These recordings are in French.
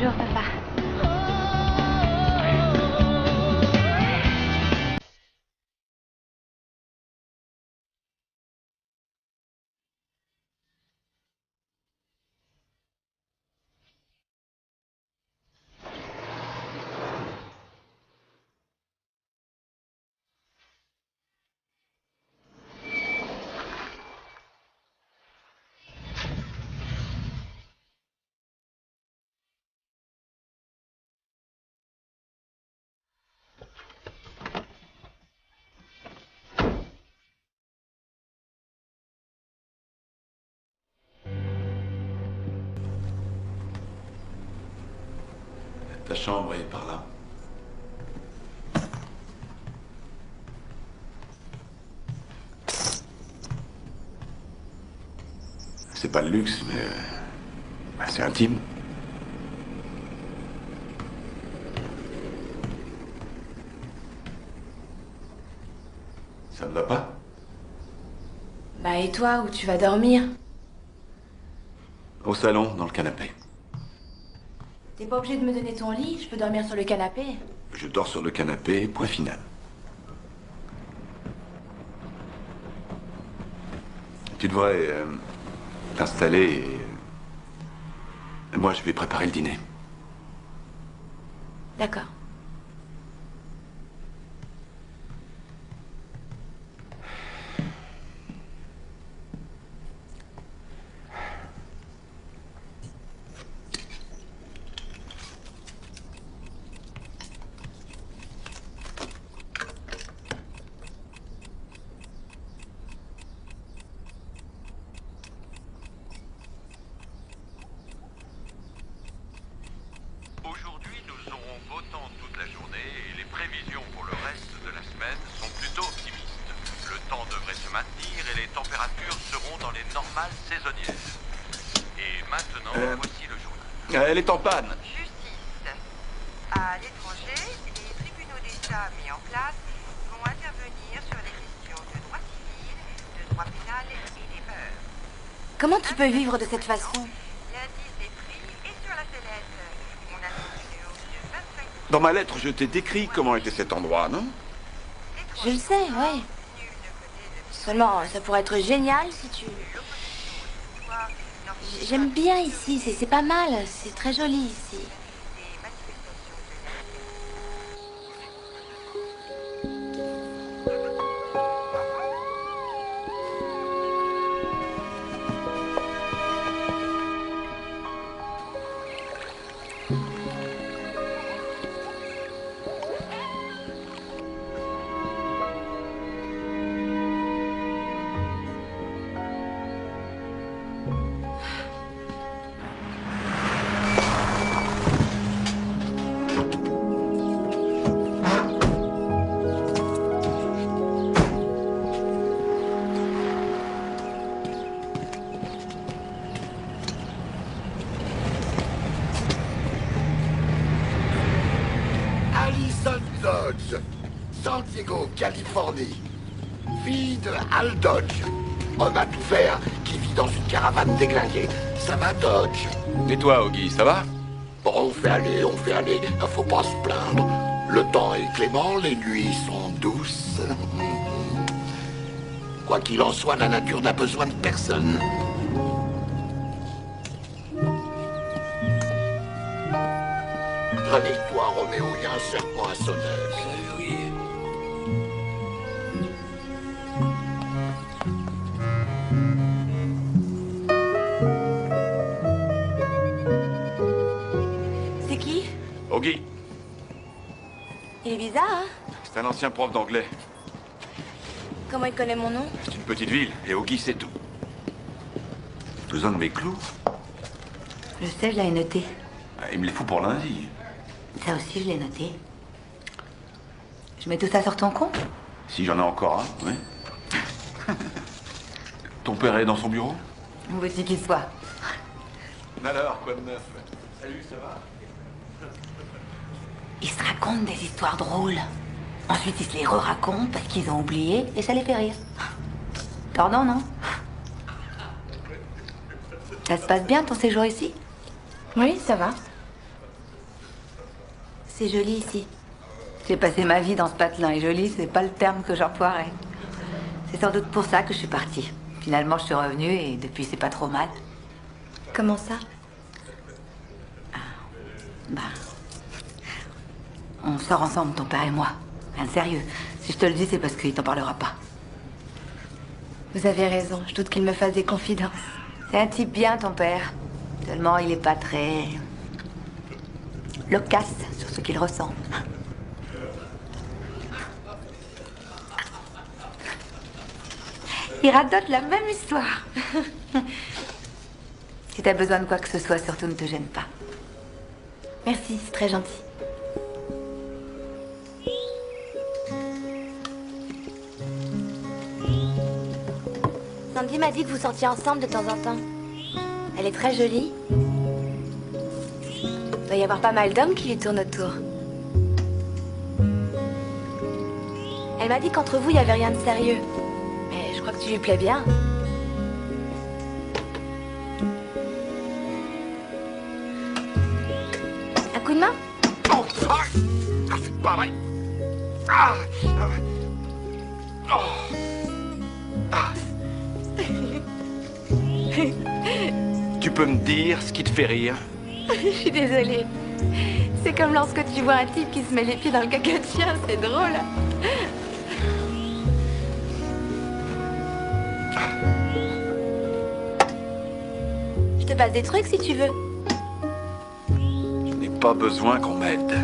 Bonjour, papa. Ta chambre est par là. C'est pas le luxe, mais c'est intime. Ça ne va pas? Bah et toi, où tu vas dormir? Au salon, dans le canapé. T'es pas obligé de me donner ton lit, je peux dormir sur le canapé. Je dors sur le canapé, point final. Tu devrais t'installer et... Moi, je vais préparer le dîner. D'accord. Aujourd'hui, nous aurons beau temps toute la journée et les prévisions pour le reste de la semaine sont plutôt optimistes. Le temps devrait se maintenir et les températures seront dans les normales saisonnières. Et maintenant, voici le journal. Elle est en panne. Justice. À l'étranger, les tribunaux d'État mis en place vont intervenir sur les questions de droit civil, de droit pénal et des mœurs. Comment tu peux vivre de cette façon? L'indice des prix est sur la sellette. On annonce une hausse de 25%. Dans ma lettre, je t'ai décrit comment était cet endroit, non? Je le sais, ouais. Seulement, ça pourrait être génial si tu... J'aime bien ici, c'est pas mal, c'est très joli ici. Allison Dodge, San Diego, Californie. Fille de Hal Dodge, homme à tout faire qui vit dans une caravane déglinguée. Ça va, Dodge? Et toi, Augie, ça va? Bon, on fait aller, faut pas se plaindre. Le temps est clément, les nuits sont douces. Quoi qu'il en soit, la nature n'a besoin de personne. Réveille-toi, Roméo, il y a un serpent à sonner. C'est qui? Augie, Il est bizarre, hein? c'est un ancien prof d'anglais. Comment il connaît mon nom? C'est une petite ville, et Augie, c'est tout. Besoin de mes clous? Je sais, je l'avais noté. Il me les fout pour lundi. Ça aussi, je l'ai noté. Je mets tout ça sur ton compte? Si j'en ai encore un, oui. Ton père est dans son bureau? Où veux-tu qu'il soit? Alors, quoi de neuf? Salut, ça va? Ils se racontent des histoires drôles. Ensuite, ils se les re-racontent parce qu'ils ont oublié et ça les fait rire. Tordant, non? Ça se passe bien ton séjour ici? Oui, ça va. C'est joli ici. J'ai passé ma vie dans ce patelin et joli, c'est pas le terme que j'emploierais. C'est sans doute pour ça que je suis partie. Finalement, je suis revenue et depuis, c'est pas trop mal. Comment ça? Bah, on sort ensemble, ton père et moi. Rien de sérieux. Si je te le dis, c'est parce qu'il t'en parlera pas. Vous avez raison, je doute qu'il me fasse des confidences. C'est un type bien, ton père. Seulement, il est pas très... loquace sur ce qu'il ressent. Il radote la même histoire. Si t'as besoin de quoi que ce soit, surtout ne te gêne pas. Merci, c'est très gentil. Sandy m'a dit que vous sortiez ensemble de temps en temps. Elle est très jolie. Il doit y avoir pas mal d'hommes qui lui tournent autour. Elle m'a dit qu'entre vous, il n'y avait rien de sérieux. Mais je crois que tu lui plais bien. Un coup de main? Oh, c'est pas vrai. Ah, oh. Tu peux me dire ce qui te fait rire? Je suis désolée. C'est comme lorsque tu vois un type qui se met les pieds dans le caca de chien, c'est drôle. Je te passe des trucs si tu veux. Je n'ai pas besoin qu'on m'aide.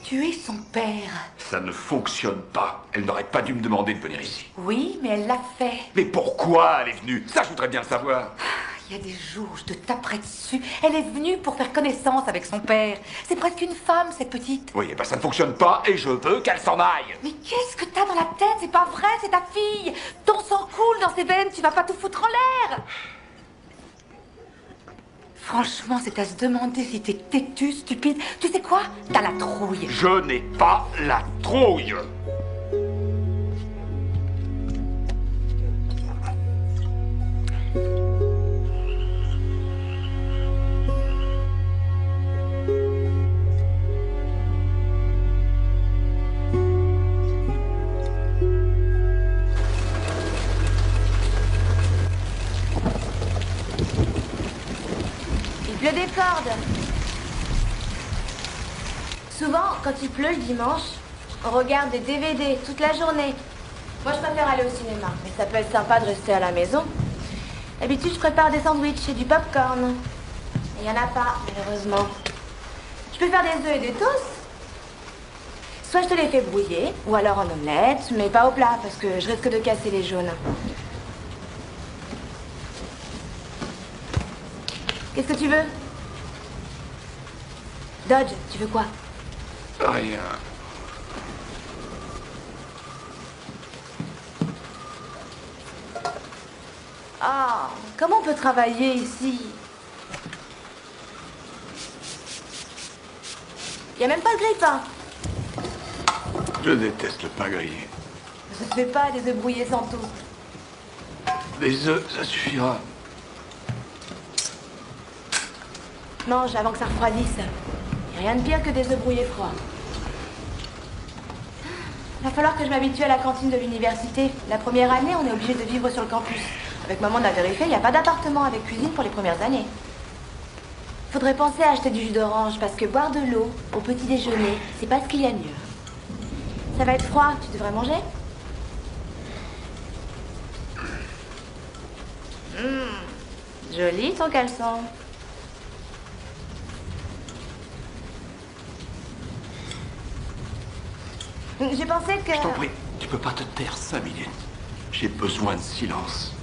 Tu es son père. Ça ne fonctionne pas. Elle n'aurait pas dû me demander de venir ici. Oui, mais elle l'a fait. Mais pourquoi elle est venue? Ça, je voudrais bien le savoir. Il y a des jours, je te taperais dessus. Elle est venue pour faire connaissance avec son père. C'est presque une femme, cette petite. Oui, ben ça ne fonctionne pas et je veux qu'elle s'en aille. Mais qu'est-ce que t'as dans la tête? C'est pas vrai, c'est ta fille. Ton sang coule dans ses veines, tu vas pas tout foutre en l'air. Franchement, c'est à se demander si t'es têtu, stupide. Tu sais quoi? T'as la trouille. Je n'ai pas la trouille. Il pleut des cordes. Souvent, quand il pleut le dimanche, on regarde des DVD toute la journée. Moi, je préfère aller au cinéma, mais ça peut être sympa de rester à la maison. D'habitude, je prépare des sandwichs et du popcorn. Il n'y en a pas, malheureusement. Je peux faire des œufs et des toasts. Soit je te les fais brouiller, ou alors en omelette, mais pas au plat, parce que je risque de casser les jaunes. Qu'est-ce que tu veux? Dodge, tu veux quoi? Rien. Ah, comment on peut travailler ici? Y a même pas de grille-pain. Je déteste le pain grillé. Ça se fait pas des œufs brouillés sans toast. Des œufs, ça suffira. Mange avant que ça refroidisse. Y a rien de pire que des œufs brouillés froids. Va falloir que je m'habitue à la cantine de l'université. La première année, on est obligé de vivre sur le campus. Avec maman, on a vérifié, il n'y a pas d'appartement avec cuisine pour les premières années. Faudrait penser à acheter du jus d'orange, parce que boire de l'eau au petit déjeuner, c'est pas ce qu'il y a de mieux. Ça va être froid, tu devrais manger? Joli ton caleçon. J'ai pensé que... Je t'en prie, tu peux pas te taire 5 minutes. J'ai besoin de silence.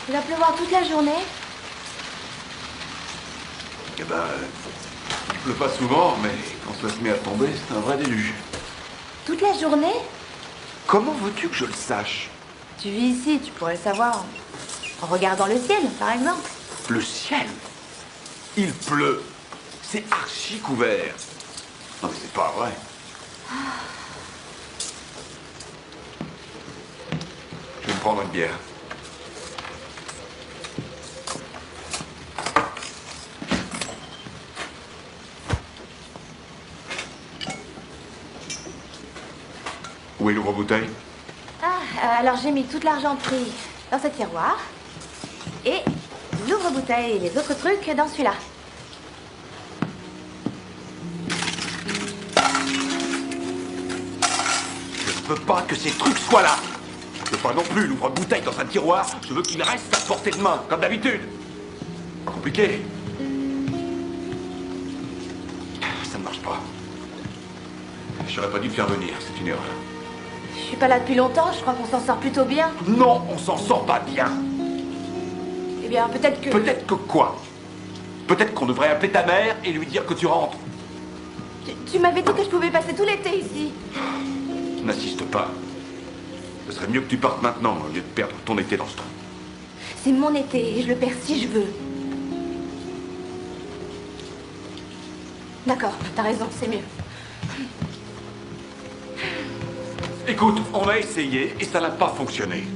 Il va pleuvoir toute la journée. Eh ben, il pleut pas souvent, mais quand ça se met à tomber, c'est un vrai déluge. Toute la journée? Comment veux-tu que je le sache? Tu vis ici, tu pourrais le savoir en regardant le ciel, par exemple. Le ciel? Il pleut. C'est archi couvert. Non, mais c'est pas vrai. Je vais me prendre une bière. Où est l'ouvre-bouteille? Alors j'ai mis toute l'argenterie dans ce tiroir. Et l'ouvre-bouteille et les autres trucs dans celui-là. Je ne veux pas que ces trucs soient là. Je veux pas non plus l'ouvre-bouteille dans un tiroir. Je veux qu'il reste à portée de main, comme d'habitude. Pas compliqué. Ça ne marche pas. J'aurais pas dû te faire venir, c'est une erreur. Je suis pas là depuis longtemps, je crois qu'on s'en sort plutôt bien. Non, on s'en sort pas bien. Eh bien, peut-être que... Peut-être que quoi? Peut-être qu'on devrait appeler ta mère et lui dire que tu rentres. Tu m'avais dit que je pouvais passer tout l'été ici. N'insiste pas. Ce serait mieux que tu partes maintenant, au lieu de perdre ton été dans ce trou. C'est mon été et je le perds si je veux. D'accord, t'as raison, c'est mieux. Écoute, on a essayé et ça n'a pas fonctionné.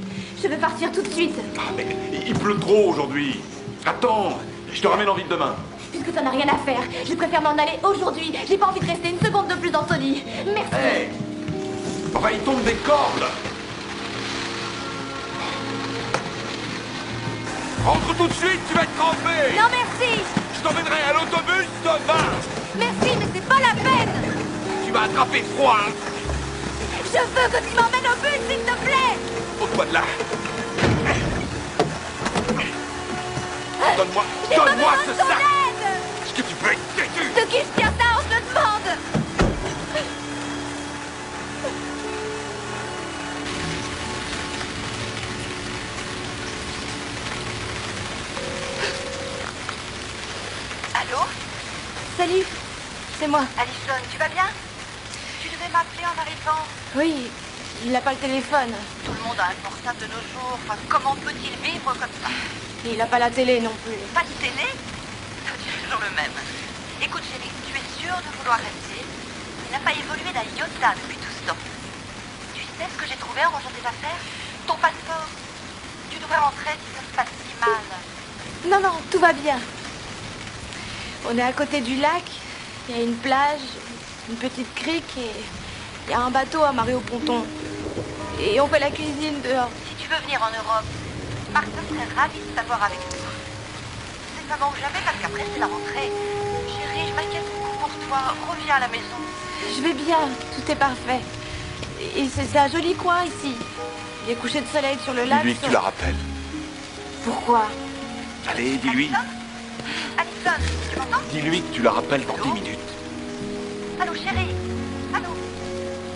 Je veux partir tout de suite. Ah, mais il pleut trop aujourd'hui. Attends, je te ramène en ville demain. Puisque t'en as rien à faire, je préfère m'en aller aujourd'hui. J'ai pas envie de rester une seconde de plus dans ton lit. Merci. Hé, enfin, il tombe des cordes. Rentre tout de suite, tu vas être trempé. Non, merci. Je t'emmènerai à l'autobus demain. Merci, mais c'est pas la peine. Tu vas attraper froid. Hein. Je veux que tu m'emmènes au bus, s'il te plaît. Ôte-toi de là. Donne-moi J'ai pas ce besoin de ton sac. aide. Est-ce que tu peux être têtu? De qui je tiens ça, on se le demande. Allô? Salut, c'est moi. Alison, tu vas bien? Tu devais m'appeler en arrivant. Oui, il n'a pas le téléphone. Tout le monde a un portable de nos jours. Enfin, comment peut-il vivre comme ça? Et il n'a pas la télé non plus. Pas de télé? C'est toujours le même. Écoute, chérie, tu es sûre de vouloir rester? Il n'a pas évolué d'un iota depuis tout ce temps. Tu sais ce que j'ai trouvé en rangeant tes affaires? Ton passeport. Tu devrais rentrer si ça se passe si mal. Non, non, tout va bien. On est à côté du lac. Il y a une plage, une petite crique et il y a un bateau amarré au ponton. Et on fait la cuisine dehors. Si tu veux venir en Europe, Martha serait ravie de t'avoir avec nous. C'est le moment ou jamais parce qu'après c'est la rentrée. Chérie, je m'inquiète beaucoup pour toi. Reviens à la maison. Je vais bien, tout est parfait. Et c'est un joli coin ici. Les couchers de soleil sur le lac. Dis-lui que tu la rappelles. Pourquoi? Allez, dis-lui. Alison, tu m'entends? Dis-lui que tu la rappelles dans 10 minutes. Allô, chérie? Allô?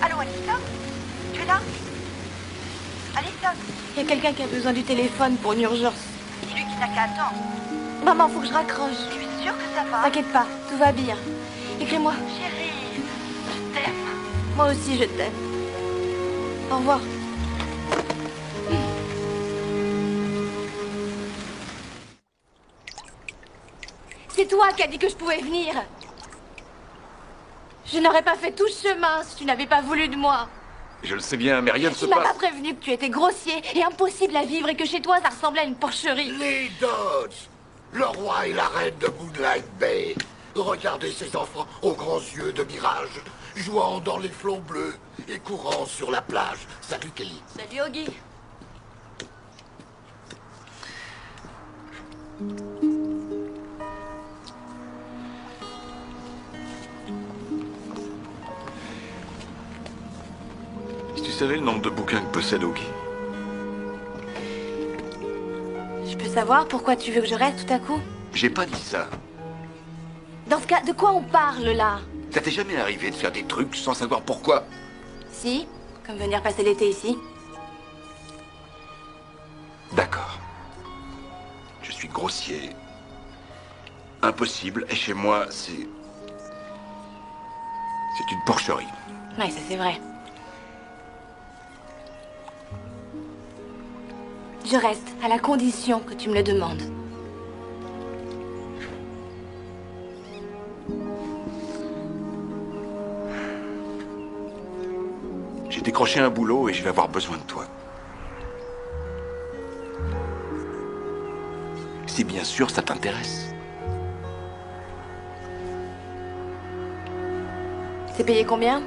Allô, Alison? Tu es là? Alison, Il y a quelqu'un qui a besoin du téléphone pour une urgence. dis-lui qu'il n'a qu'à attendre. Maman, faut que je raccroche. Tu es sûre que ça va? T'inquiète pas, tout va bien. Écris-moi. Chérie, je t'aime. Moi aussi, je t'aime. Au revoir. C'est toi qui as dit que je pouvais venir. Je n'aurais pas fait tout ce chemin si tu n'avais pas voulu de moi. Je le sais bien, mais rien ne se Tu m'as pas passe. prévenu que tu étais grossier et impossible à vivre et que chez toi ça ressemblait à une porcherie. Les Dodds, le roi et la reine de Moonlight Bay. Regardez ces enfants aux grands yeux de mirage, jouant dans les flots bleus et courant sur la plage. Salut Kelly. Salut Oggy. Si tu savais le nombre de bouquins que possède Oggy. Je peux savoir pourquoi tu veux que je reste tout à coup? J'ai pas dit ça. Dans ce cas, de quoi on parle là? Ça t'est jamais arrivé de faire des trucs sans savoir pourquoi? Si, comme venir passer l'été ici. D'accord. grossier. Impossible. Et chez moi, c'est une porcherie. Ouais, ça c'est vrai. Je reste, à la condition que tu me le demandes. J'ai décroché un boulot et je vais avoir besoin de toi. Si bien sûr ça t'intéresse. C'est payé combien?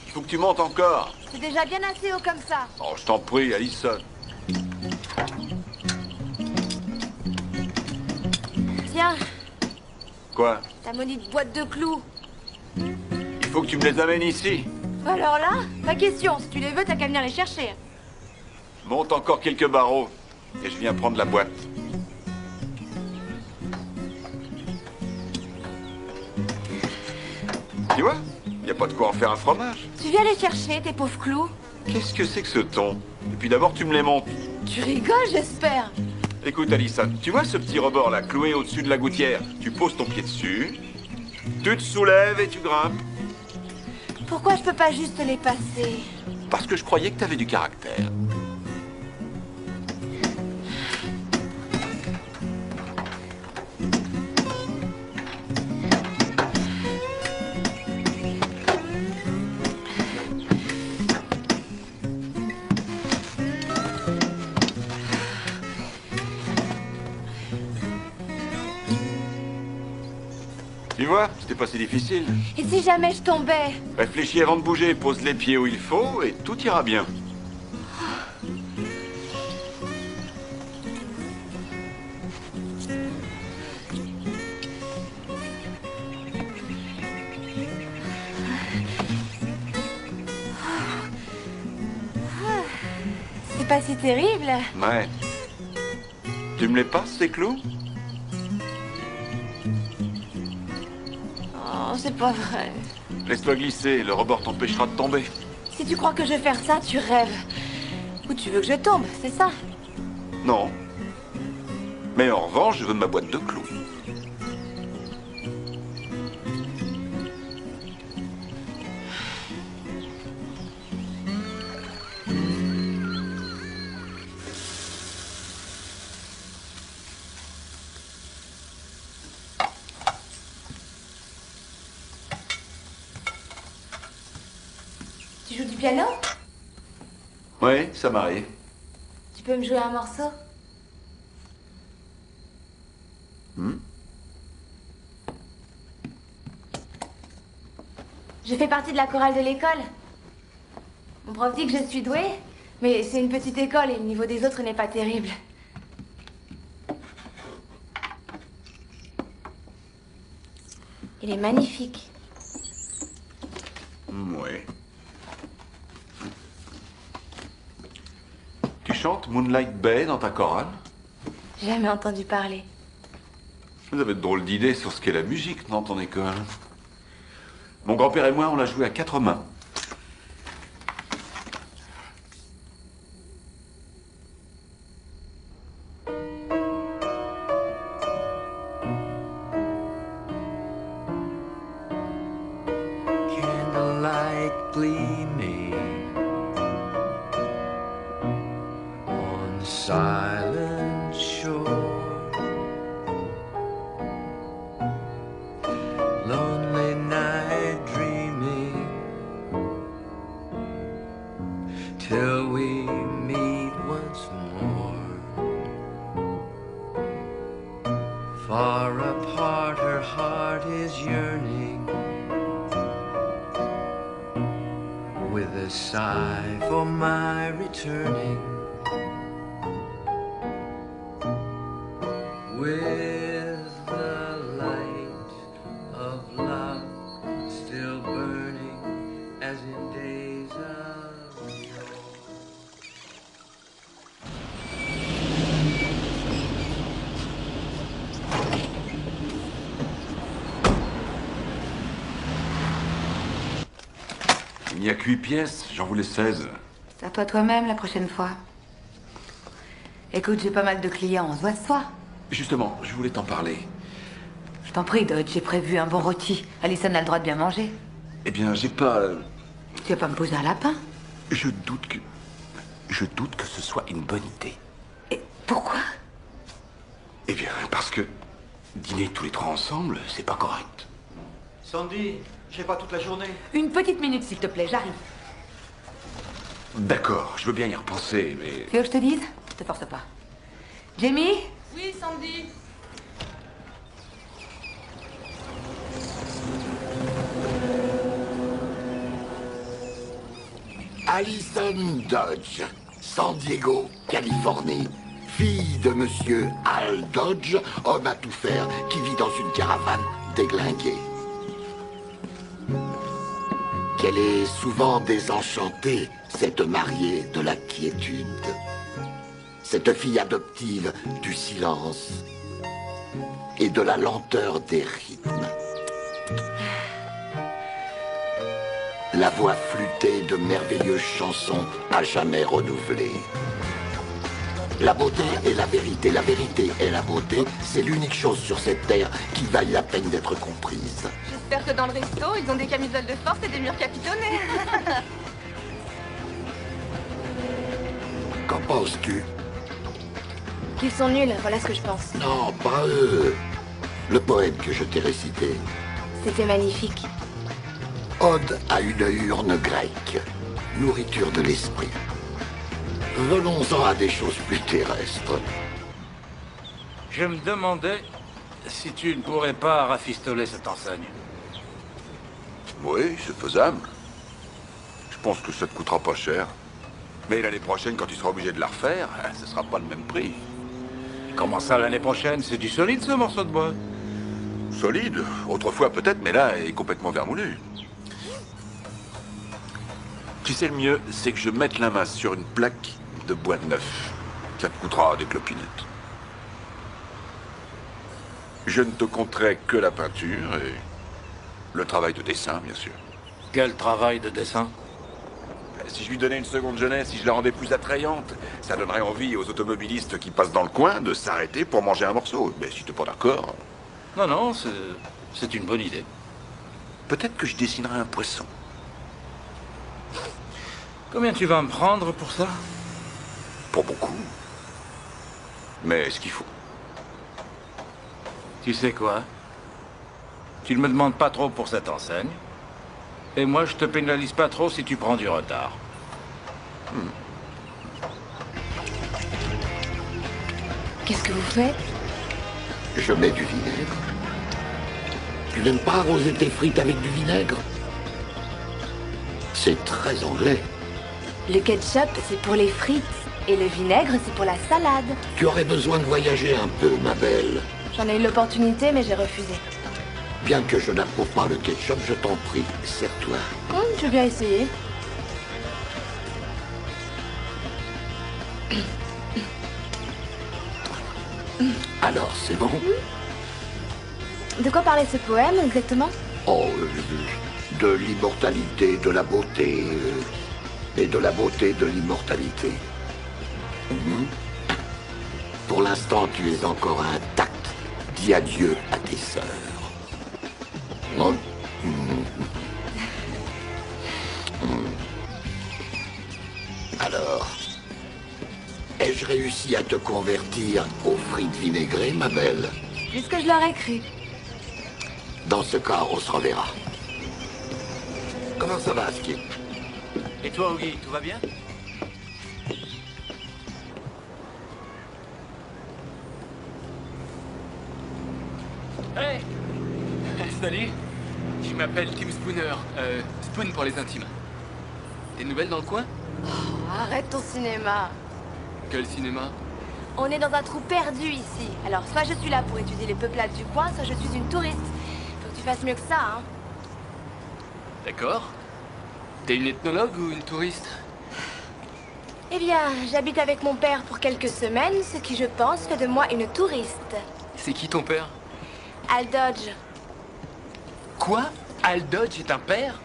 Il faut que tu montes encore. C'est déjà bien assez haut comme ça. Oh, je t'en prie, Alison. Tiens, Quoi? ta maudite boîte de clous. Il faut que tu me les amènes ici. Alors là, pas question. Si tu les veux, t'as qu'à venir les chercher. Monte encore quelques barreaux et je viens prendre la boîte. Tu vois? Y a pas de quoi en faire un fromage. Tu viens les chercher, tes pauvres clous? Qu'est-ce que c'est que ce ton? Et puis d'abord, tu me les montes. Tu rigoles, j'espère. Écoute, Alison, tu vois ce petit rebord là, cloué au-dessus de la gouttière? Tu poses ton pied dessus, tu te soulèves et tu grimpes. Pourquoi je peux pas juste les passer? Parce que je croyais que t'avais du caractère. Tu vois, c'était pas si difficile. Et si jamais je tombais? Réfléchis avant de bouger, pose les pieds où il faut et tout ira bien. C'est pas si terrible. Ouais. Tu me les passes, ces clous? Oh, c'est pas vrai. Laisse-toi glisser, le rebord t'empêchera de tomber. Si tu crois que je vais faire ça, tu rêves. Ou tu veux que je tombe, c'est ça? Non. Mais en revanche, je veux ma boîte de clous. Tu joues du piano? Oui, ça m'arrive. Tu peux me jouer un morceau? Je fais partie de la chorale de l'école. Mon prof dit que je suis douée, mais c'est une petite école et le niveau des autres n'est pas terrible. Il est magnifique. Oui. Tu chantes Moonlight Bay dans ta chorale? Jamais entendu parler. Vous avez de drôles d'idées sur ce qu'est la musique dans ton école. Mon grand-père et moi, on l'a joué à 4 mains. Candlelight gleaming on the silent shore. Lonely night dreaming till we meet once more. Far apart, her heart is yearning with a sigh for my returning. With the light of love still burning as in days of yore. Il n'y a que 8 pièces, j'en voulais 16. Sers-toi toi-même la prochaine fois. Écoute, j'ai pas mal de clients, on se voit ce soir. Justement, je voulais t'en parler. Je t'en prie, Dodge, j'ai prévu un bon rôti. Allison a le droit de bien manger. Eh bien, j'ai pas... Tu vas pas me poser un lapin? Je doute que ce soit une bonne idée. Et pourquoi? Eh bien, parce que dîner tous les trois ensemble, c'est pas correct. Sandy, j'ai pas toute la journée. Une petite minute, s'il te plaît, j'arrive. D'accord, je veux bien y repenser, mais... Tu veux que je te dise? Te force pas. Jamie? Oui, Sandy. Allison Dodge, San Diego, Californie. Fille de monsieur Al Dodge, homme à tout faire, qui vit dans une caravane déglinguée. Qu'elle est souvent désenchantée, cette mariée de la quiétude. Cette fille adoptive du silence et de la lenteur des rythmes. La voix flûtée de merveilleuses chansons à jamais renouvelées. La beauté est la vérité est la beauté. C'est l'unique chose sur cette terre qui vaille la peine d'être comprise. J'espère que dans le resto, ils ont des camisoles de force et des murs capitonnés. Qu'en penses-tu? Qu'ils sont nuls, voilà ce que je pense. Non, pas eux. Le poème que je t'ai récité. C'était magnifique. Ode à une urne grecque. Nourriture de l'esprit. Venons-en à des choses plus terrestres. Je me demandais si tu ne pourrais pas rafistoler cette enseigne. Oui, c'est faisable. Je pense que ça te coûtera pas cher. Mais l'année prochaine, quand tu seras obligé de la refaire, ce sera pas le même prix. Comment ça, l'année prochaine? C'est du solide, ce morceau de bois. Solide, autrefois peut-être, mais là, il est complètement vermoulu. Tu sais, le mieux, c'est que je mette la main sur une plaque de bois neuf. Ça te coûtera des clopinettes. Je ne te compterai que la peinture et le travail de dessin, bien sûr. Quel travail de dessin? Si je lui donnais une seconde jeunesse, si je la rendais plus attrayante, ça donnerait envie aux automobilistes qui passent dans le coin de s'arrêter pour manger un morceau. Mais si t'es pas d'accord... Non, non, c'est une bonne idée. Peut-être que je dessinerai un poisson. Combien tu vas me prendre pour ça? Pour beaucoup. Mais ce qu'il faut. Tu sais quoi? Tu ne me demandes pas trop pour cette enseigne. Et moi, je te pénalise pas trop si tu prends du retard. Qu'est-ce que vous faites? Je mets du vinaigre. Tu n'aimes pas arroser tes frites avec du vinaigre? C'est très anglais. Le ketchup, c'est pour les frites. Et le vinaigre, c'est pour la salade. Tu aurais besoin de voyager un peu, ma belle. J'en ai eu l'opportunité, mais j'ai refusé. Bien que je n'approuve pas le ketchup, je t'en prie, sers-toi. Je veux bien essayer. Alors, c'est bon? De quoi parlait ce poème, exactement? Oh, de l'immortalité, de la beauté, et de la beauté de l'immortalité. Pour l'instant, tu es encore intact. Dis adieu à tes sœurs. Oh. Alors, ai-je réussi à te convertir aux frites vinaigrées, ma belle? Plus que je l'aurais cru. Dans ce cas, on se reverra. Comment ça va, Skip? Et toi, Oggy, tout va bien? Hey! Salut! Je m'appelle Tim Spooner. Spoon pour les intimes. Des nouvelles dans le coin? Arrête ton cinéma. Quel cinéma? On est dans un trou perdu ici. Alors, soit je suis là pour étudier les peuplades du coin, soit je suis une touriste. Faut que tu fasses mieux que ça, hein. D'accord. T'es une ethnologue ou une touriste? Eh bien, j'habite avec mon père pour quelques semaines, ce qui, je pense, fait de moi une touriste. C'est qui ton père? Al Dodge. Quoi? Al Dodge est un père?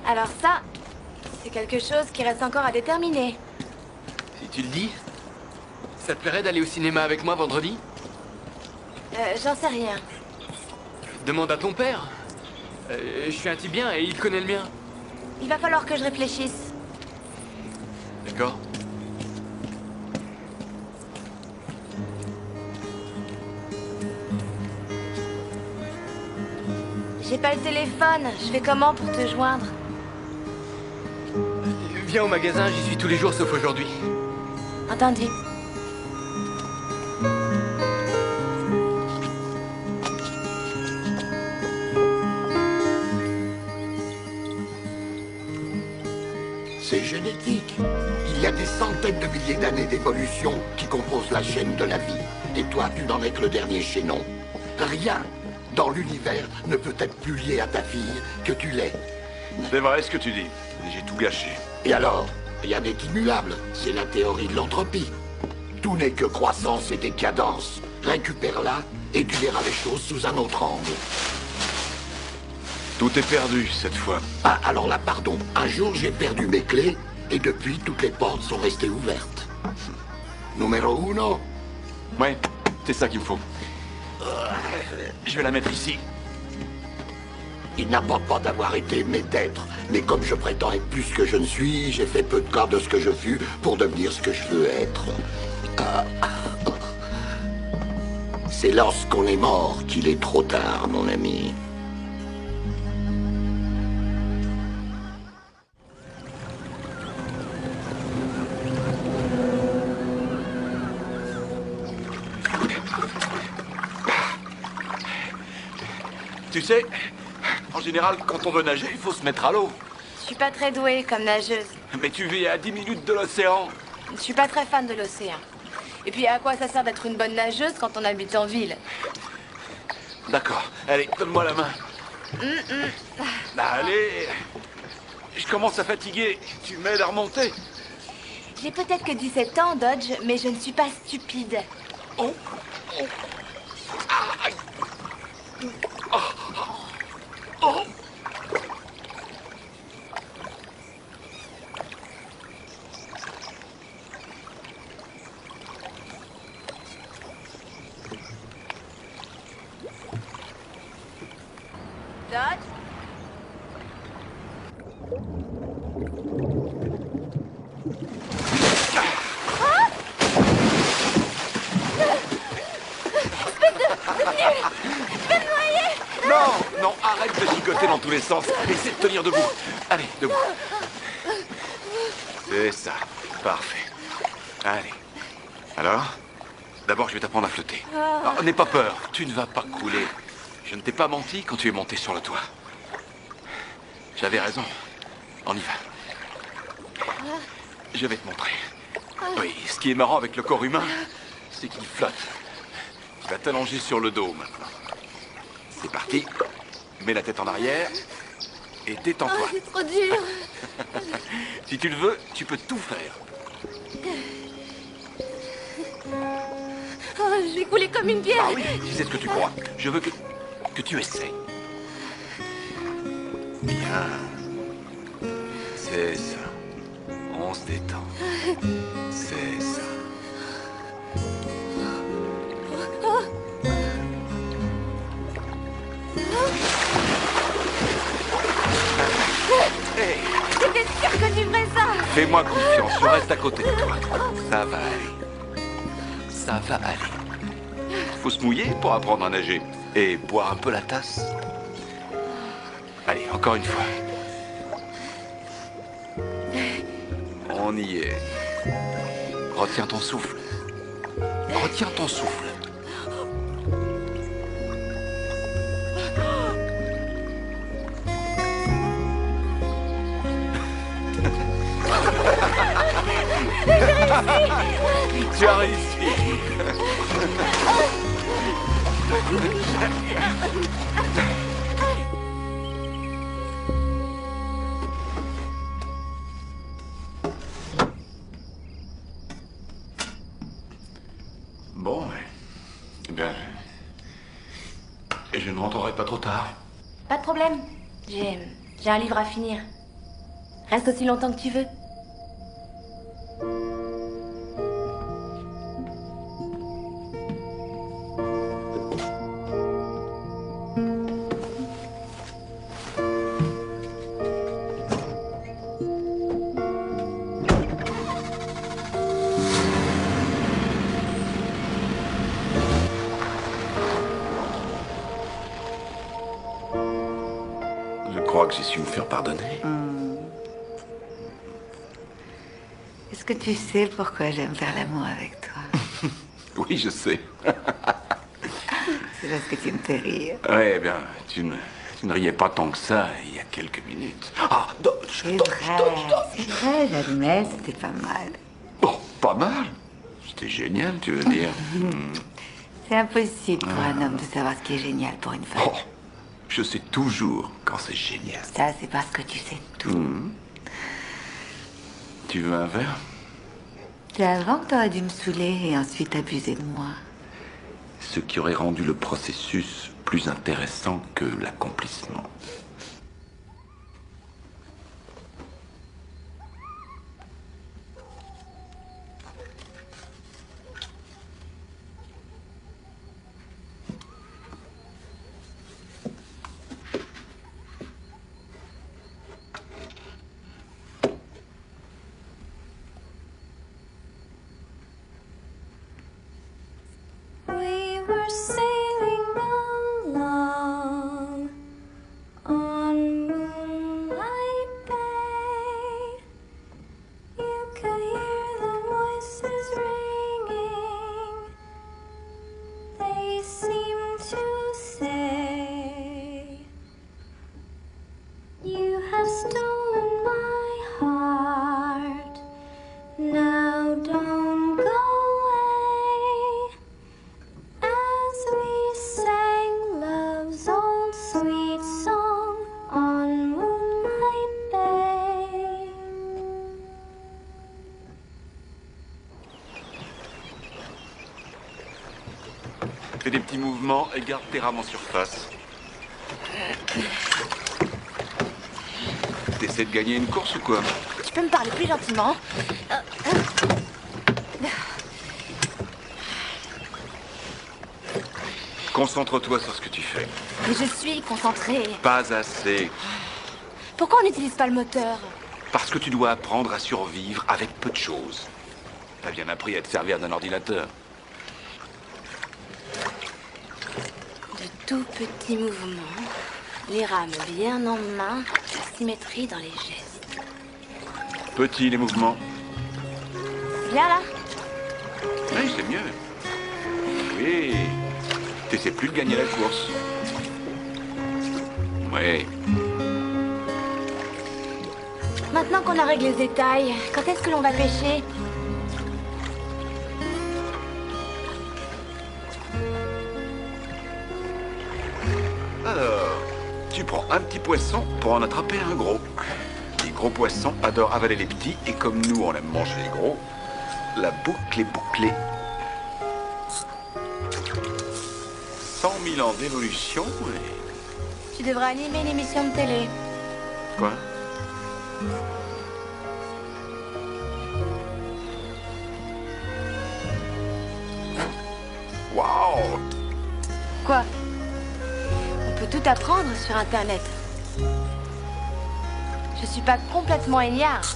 Alors ça, c'est quelque chose qui reste encore à déterminer. Tu le dis? Ça te plairait d'aller au cinéma avec moi vendredi? J'en sais rien. Demande à ton père. Je suis un type bien et il connaît le mien. Il va falloir que je réfléchisse. D'accord? J'ai pas le téléphone. Je fais comment pour te joindre? Viens au magasin, j'y suis tous les jours sauf aujourd'hui. Entendu. C'est génétique. Il y a des centaines de milliers d'années d'évolution qui composent la chaîne de la vie. Et toi, tu n'en es que le dernier chaînon. Rien dans l'univers ne peut être plus lié à ta fille que tu l'es. C'est vrai ce que tu dis. J'ai tout gâché. Et alors, rien n'est immuable. C'est la théorie de l'entropie. Tout n'est que croissance et décadence. Récupère-la et tu verras les choses sous un autre angle. Tout est perdu cette fois. Ah, alors là, pardon. Un jour, j'ai perdu mes clés et depuis, toutes les portes sont restées ouvertes. Numéro uno. Ouais, c'est ça qu'il me faut. Je vais la mettre ici. Il n'importe pas d'avoir été, mais d'être. Mais comme je prétends être plus que je ne suis, j'ai fait peu de cas de ce que je fus pour devenir ce que je veux être. C'est lorsqu'on est mort qu'il est trop tard, mon ami. Tu sais, en général, quand on veut nager, il faut se mettre à l'eau. Je suis pas très douée comme nageuse. Mais tu vis à 10 minutes de l'océan. Je suis pas très fan de l'océan. Et puis à quoi ça sert d'être une bonne nageuse quand on habite en ville? D'accord. Allez, donne-moi la main. Allez. Je commence à fatiguer. Tu m'aides à remonter. J'ai peut-être que 17 ans, Dodge, mais je ne suis pas stupide. Oh. Oh. Aïe. Oh. Oh. Dodge? Non, non, arrête de gigoter dans tous les sens. Essaie de tenir debout. Allez, debout. C'est ça. Parfait. Allez. Alors? D'abord, je vais t'apprendre à flotter. Oh, n'aie pas peur. Tu ne vas pas couler. Je ne t'ai pas menti quand tu es monté sur le toit. J'avais raison. On y va. Je vais te montrer. Oui, ce qui est marrant avec le corps humain, c'est qu'il flotte. Tu vas t'allonger sur le dos maintenant. C'est parti. Mets la tête en arrière et détends-toi. C'est trop dur. Si tu le veux, tu peux tout faire. Oh, je vais couler comme une pierre. Ah oui, si c'est ce que tu crois. Je veux que tu essayes. Bien. C'est ça. On se détend. C'est ça. Hey, J'étais sûre que tu ferais ça. fais-moi confiance, je reste à côté de toi. Ça va aller. Ça va aller. Faut se mouiller pour apprendre à nager. Et boire un peu la tasse. Allez, encore une fois. On y est. Retiens ton souffle. Retiens ton souffle. Tu as réussi. Bon, eh bien, je ne rentrerai pas trop tard. Pas de problème. J'ai un livre à finir. Reste aussi longtemps que tu veux. que j'ai su me faire pardonner. Est-ce que tu sais pourquoi j'aime faire l'amour avec toi? Oui, je sais. C'est parce que tu me fais rire. Ouais, eh bien, tu ne riais pas tant que ça il y a quelques minutes. Ah, C'est vrai, j'admets, c'était pas mal. Bon, pas mal. C'était génial, tu veux dire. C'est impossible pour un homme de savoir ce qui est génial pour une femme. Oh, je sais toujours quand c'est génial. Ça, c'est parce que tu sais tout. Tu veux un verre? C'est avant que t'aurais dû me saouler et ensuite abuser de moi. Ce qui aurait rendu le processus plus intéressant que l'accomplissement. We were sailing along on Moonlight Bay. You could hear the voices ringing. They seemed to say, "You have stolen my heart. Now don't go away." As we sang love's old sweet song on Moonlight Bay. Fais des petits mouvements et garde tes rames en surface. T'essaies de gagner une course ou quoi? Tu peux me parler plus gentiment? Concentre-toi sur ce que tu fais. Mais je suis concentrée. Pas assez. Pourquoi on n'utilise pas le moteur? Parce que tu dois apprendre à survivre avec peu de choses. T'as bien appris à te servir d'un ordinateur. De tout petits mouvements, les rames bien en main, la symétrie dans les gestes. Petits les mouvements. Viens là. Oui, c'est mieux. Oui. T'essaies plus de gagner la course. Oui. Maintenant qu'on a réglé les détails, quand est-ce que l'on va pêcher? Alors, tu prends un petit poisson pour en attraper un gros. Les gros poissons adorent avaler les petits, et comme nous, on aime manger les gros, la boucle est bouclée. 100 000 ans d'évolution, et... Tu devrais animer une émission de télé. Quoi? Waouh! Quoi? On peut tout apprendre sur Internet. Je suis pas complètement ignare.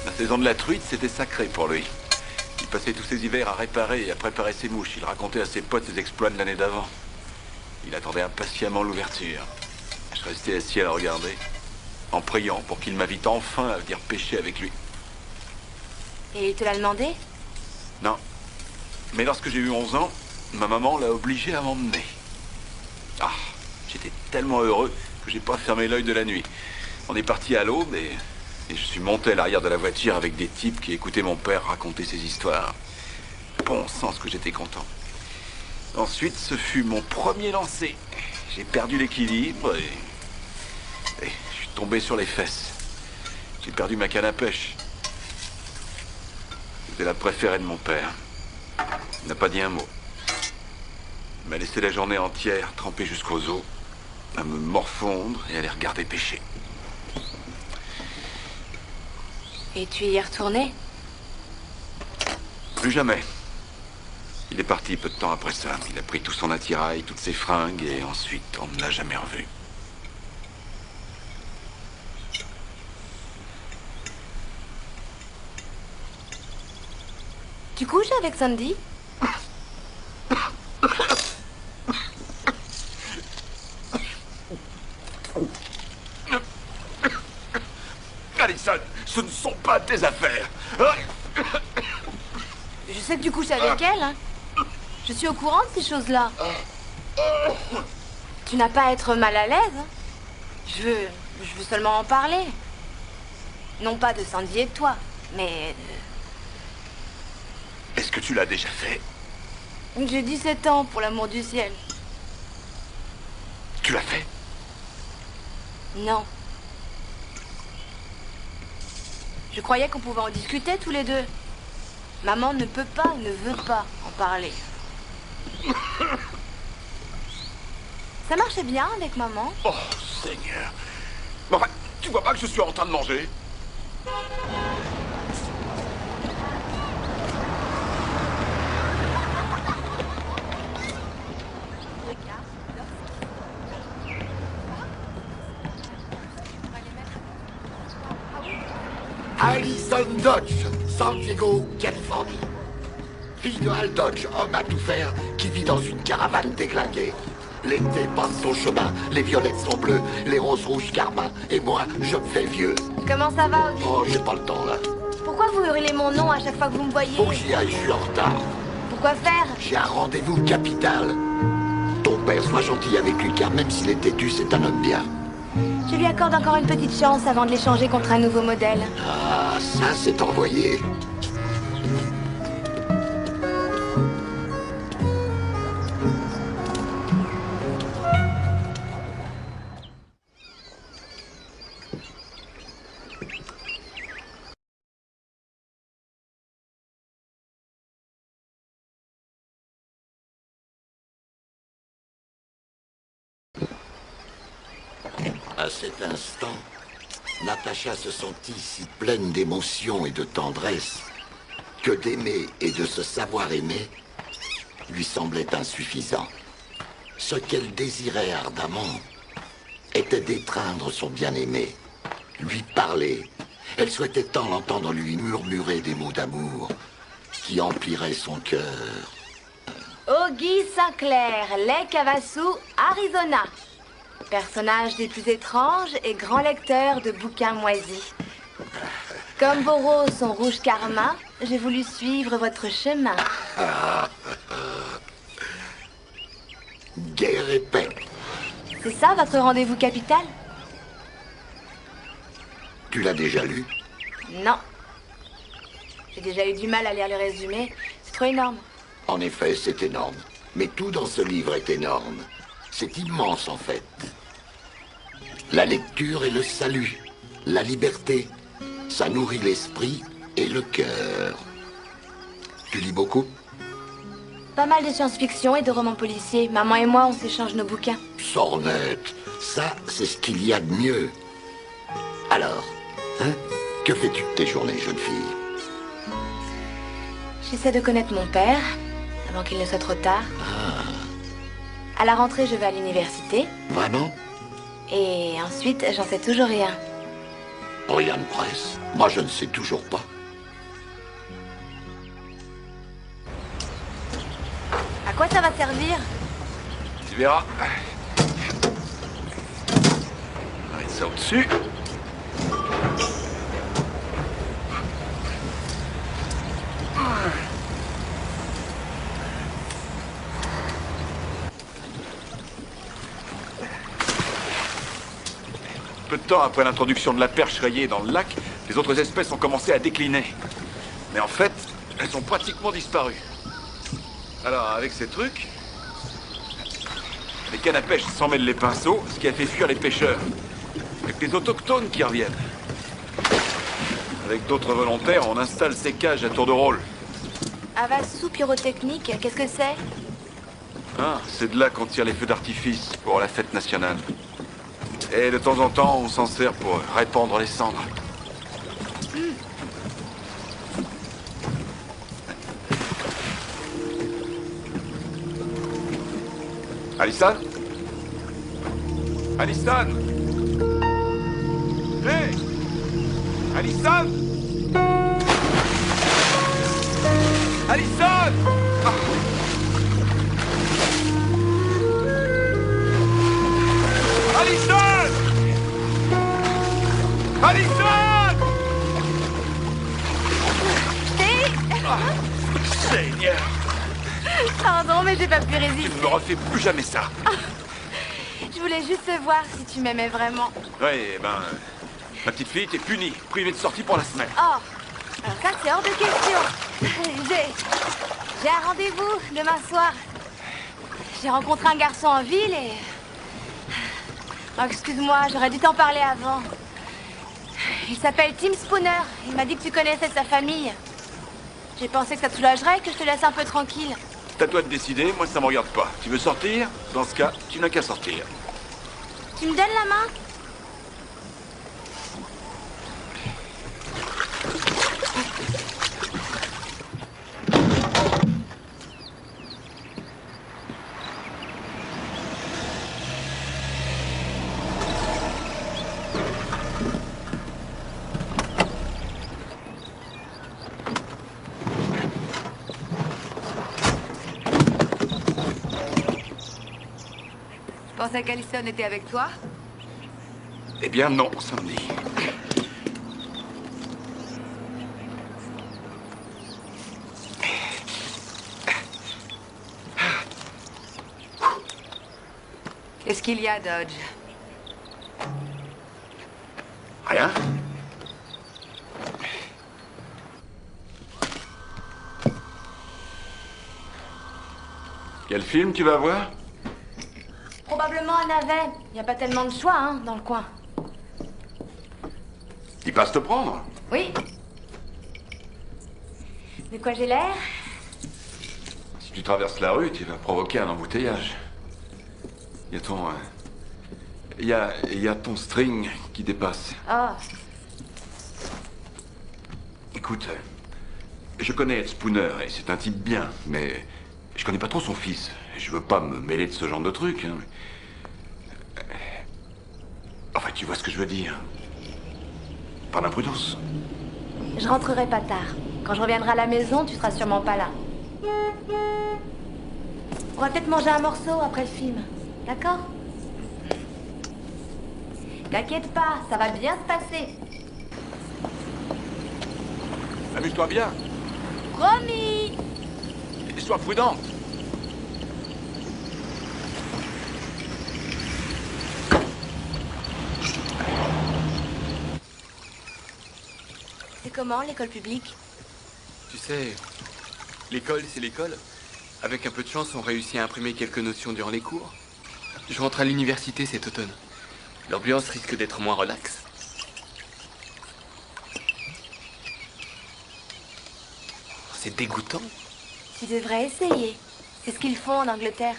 La saison de la truite, c'était sacré pour lui. Il passait tous ses hivers à réparer et à préparer ses mouches. Il racontait à ses potes ses exploits de l'année d'avant. Il attendait impatiemment l'ouverture. Je restais assis à le regarder, en priant pour qu'il m'invite enfin à venir pêcher avec lui. Et il te l'a demandé? Non. Mais lorsque j'ai eu 11 ans, ma maman l'a obligé à m'emmener. Ah, j'étais tellement heureux que j'ai pas fermé l'œil de la nuit. On est parti à l'aube et je suis monté à l'arrière de la voiture avec des types qui écoutaient mon père raconter ses histoires. Bon sens que j'étais content. Ensuite, ce fut mon premier lancer. J'ai perdu l'équilibre et je suis tombé sur les fesses. J'ai perdu ma canne à pêche. C'était la préférée de mon père. Il n'a pas dit un mot. Il m'a laissé la journée entière, trempé jusqu'aux os, à me morfondre et à les regarder pêcher. Et tu y es retourné? Plus jamais. Il est parti peu de temps après ça. Il a pris tout son attirail, toutes ses fringues, et ensuite, on ne l'a jamais revu. Tu couches avec Sandy? Alison, ce ne sont pas tes affaires. Je sais que tu couches avec elle, hein. Je suis au courant de ces choses-là. Tu n'as pas à être mal à l'aise, hein. Je veux seulement en parler. Non pas de Sandy et de toi, mais... Est-ce que tu l'as déjà fait? J'ai 17 ans, pour l'amour du ciel. Tu l'as fait? Non. Je croyais qu'on pouvait en discuter tous les deux. Maman ne peut pas, ne veut pas en parler. Ça marchait bien avec maman? Oh, Seigneur. Mais enfin, tu vois pas que je suis en train de manger? Alison Dodge, San Diego, Californie. Fille de Hal Dodge, homme à tout faire, qui vit dans une caravane déglinguée. L'été passe son chemin, les violettes sont bleues, les roses rouges carmin, et moi, je me fais vieux. Comment ça va, Augie? Oh, j'ai pas le temps, là. Pourquoi vous hurlez mon nom à chaque fois que vous me voyez? Faut que j'y aille, je suis en retard. Pourquoi faire? J'ai un rendez-vous capital. Ton père, sois gentil avec lui, car même s'il est têtu, c'est un homme bien. Je lui accorde encore une petite chance avant de l'échanger contre un nouveau modèle. Ah, ça, c'est envoyé. À cet instant, Natacha se sentit si pleine d'émotion et de tendresse que d'aimer et de se savoir aimer lui semblait insuffisant. Ce qu'elle désirait ardemment était d'étreindre son bien-aimé, lui parler. Elle souhaitait tant l'entendre lui murmurer des mots d'amour qui empliraient son cœur. Augie Sinclair, Lake Havasu, Arizona. Personnage des plus étranges et grand lecteur de bouquins moisis. Comme vos roses sont rouges carmin, j'ai voulu suivre votre chemin. Guerre et paix. C'est ça votre rendez-vous capital? Tu l'as déjà lu? Non. J'ai déjà eu du mal à lire le résumé. C'est trop énorme. En effet, c'est énorme. Mais tout dans ce livre est énorme. C'est immense, en fait. La lecture est le salut, la liberté. Ça nourrit l'esprit et le cœur. Tu lis beaucoup? Pas mal de science-fiction et de romans policiers. Maman et moi, on s'échange nos bouquins. Sornette, ça, c'est ce qu'il y a de mieux. Alors, hein? Que fais-tu de tes journées, jeune fille? J'essaie de connaître mon père, avant qu'il ne soit trop tard. À la rentrée, je vais à l'université. Vraiment? Et ensuite, j'en sais toujours rien. Rien de presse. Moi, je ne sais toujours pas. À quoi ça va servir? Tu verras. On va mettre ça au-dessus. Peu de temps après l'introduction de la perche rayée dans le lac, les autres espèces ont commencé à décliner. Mais en fait, elles ont pratiquement disparu. Alors, avec ces trucs, les cannes à pêche s'en mêlent les pinceaux, ce qui a fait fuir les pêcheurs. Avec les autochtones qui reviennent. Avec d'autres volontaires, on installe ces cages à tour de rôle. Havasu pyrotechnique, qu'est-ce que c'est? Ah, c'est de là qu'on tire les feux d'artifice pour la fête nationale. Et de temps en temps, on s'en sert pour répandre les cendres. Alison? Alison? Hé! Alison? Alison! Ah. Alison! Alison! Pardon, mais j'ai pas pu Tu résister. ne me refais plus jamais ça. Je voulais juste voir si tu m'aimais vraiment. Ouais, ma petite fille, t'es punie. Privée de sortie pour la semaine. Oh, alors ça, c'est hors de question. J'ai un rendez-vous demain soir. J'ai rencontré un garçon en ville et... Oh, excuse-moi, j'aurais dû t'en parler avant. Il s'appelle Tim Spooner. Il m'a dit que tu connaissais sa famille. J'ai pensé que ça te soulagerait, que je te laisse un peu tranquille. C'est à toi de décider, moi ça me regarde pas. Tu veux sortir? Dans ce cas, tu n'as qu'à sortir. Tu me donnes la main? Je pensais qu'Alison était avec toi. Eh bien non, samedi. Qu'est-ce qu'il y a, Dodge? Rien? Quel film tu vas voir? Probablement un navet. Il n'y a pas tellement de choix, hein, dans le coin. Il passe te prendre? Oui. De quoi j'ai l'air? Si tu traverses la rue, tu vas provoquer un embouteillage. Il y a ton... Il y a ton string qui dépasse. Oh, Écoute, je connais Ed Spooner et c'est un type bien, mais je connais pas trop son fils. Je veux pas me mêler de ce genre de truc. Hein. Enfin, tu vois ce que je veux dire. Par l'imprudence. je rentrerai pas tard. Quand je reviendrai à la maison, tu seras sûrement pas là. On va peut-être manger un morceau après le film. D'accord? T'inquiète pas, ça va bien se passer. Amuse-toi bien Promis! et sois prudente. C'est comment, l'école publique? Tu sais, l'école, c'est l'école. Avec un peu de chance, on réussit à imprimer quelques notions durant les cours. Je rentre à l'université cet automne. L'ambiance risque d'être moins relaxe. C'est dégoûtant. Tu devrais essayer. C'est ce qu'ils font en Angleterre.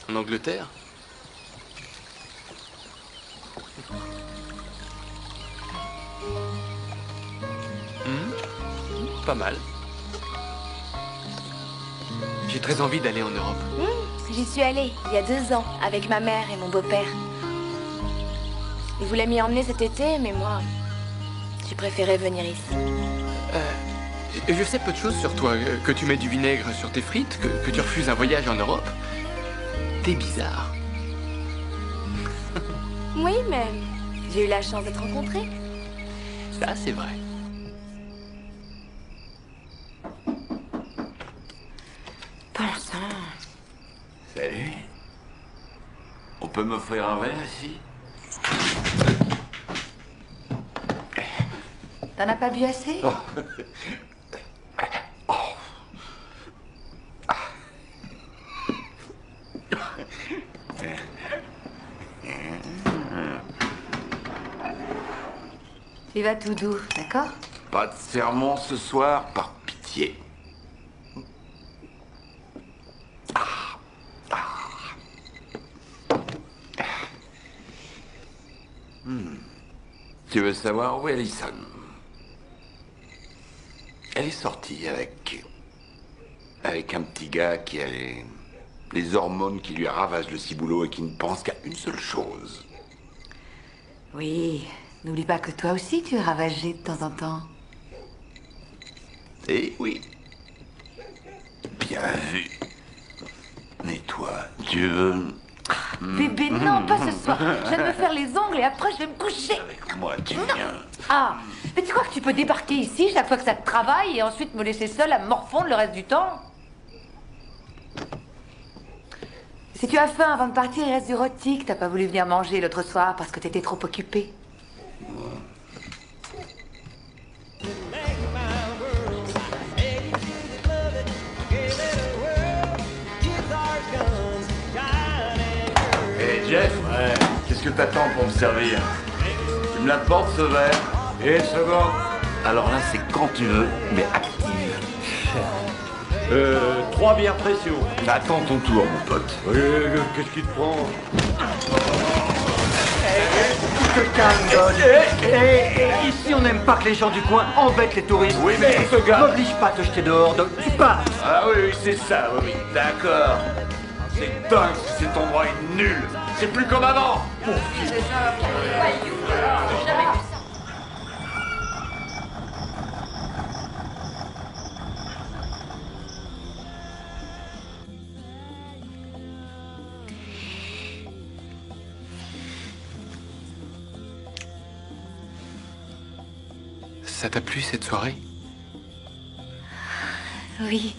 En Angleterre? Pas mal. J'ai très envie d'aller en Europe. J'y suis allée il y a 2 ans avec ma mère et mon beau-père. Ils voulaient m'y emmener cet été, mais moi, j'ai préféré venir ici. Je sais peu de choses sur toi. Que tu mets du vinaigre sur tes frites, que tu refuses un voyage en Europe. T'es bizarre. Oui, mais j'ai eu la chance de te rencontrer. Ça, c'est vrai. Bon sang. Salut. On peut m'offrir un verre ici? T'en as pas bu assez? Tu vas tout doux, d'accord? Pas de sermon ce soir, par pitié. Tu veux savoir où est Alison? Elle est sortie avec un petit gars qui a les hormones qui lui ravagent le ciboulot et qui ne pense qu'à une seule chose. Oui, n'oublie pas que toi aussi tu es ravagé de temps en temps. Eh oui. Bien vu. Mais toi, tu veux... Bébé, non, pas ce soir. Je vais me faire les ongles et après je vais me coucher. Avec moi, tu viens. Ah, mais tu crois que tu peux débarquer ici chaque fois que ça te travaille et ensuite me laisser seule à me morfondre le reste du temps? Si tu as faim avant de partir, il reste du rôti que t'as pas voulu venir manger l'autre soir parce que t'étais trop occupé. Hé Jeff, qu'est-ce que t'attends pour me servir? Tu me l'apportes ce verre? Et une seconde. Alors là, c'est quand tu veux, mais active. 3 bières pression. Attends ton tour, mon pote. Qu'est-ce qui te prend? Ici, on n'aime pas que les gens du coin embêtent les touristes. Oui, mais ce gars... M'oblige pas à te jeter dehors, donc tu pars. Ah oui, c'est ça, oui. D'accord. C'est dingue, cet endroit est nul. C'est plus comme avant. Ça t'a plu cette soirée? Oui.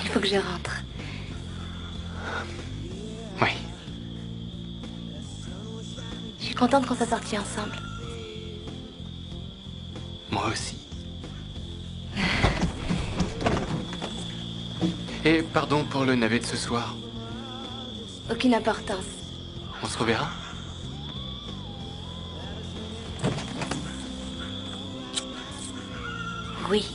Il faut que je rentre. Oui. Je suis contente qu'on soit sortis ensemble. Moi aussi. Et pardon pour le navet de ce soir. Aucune importance. On se reverra? Oui.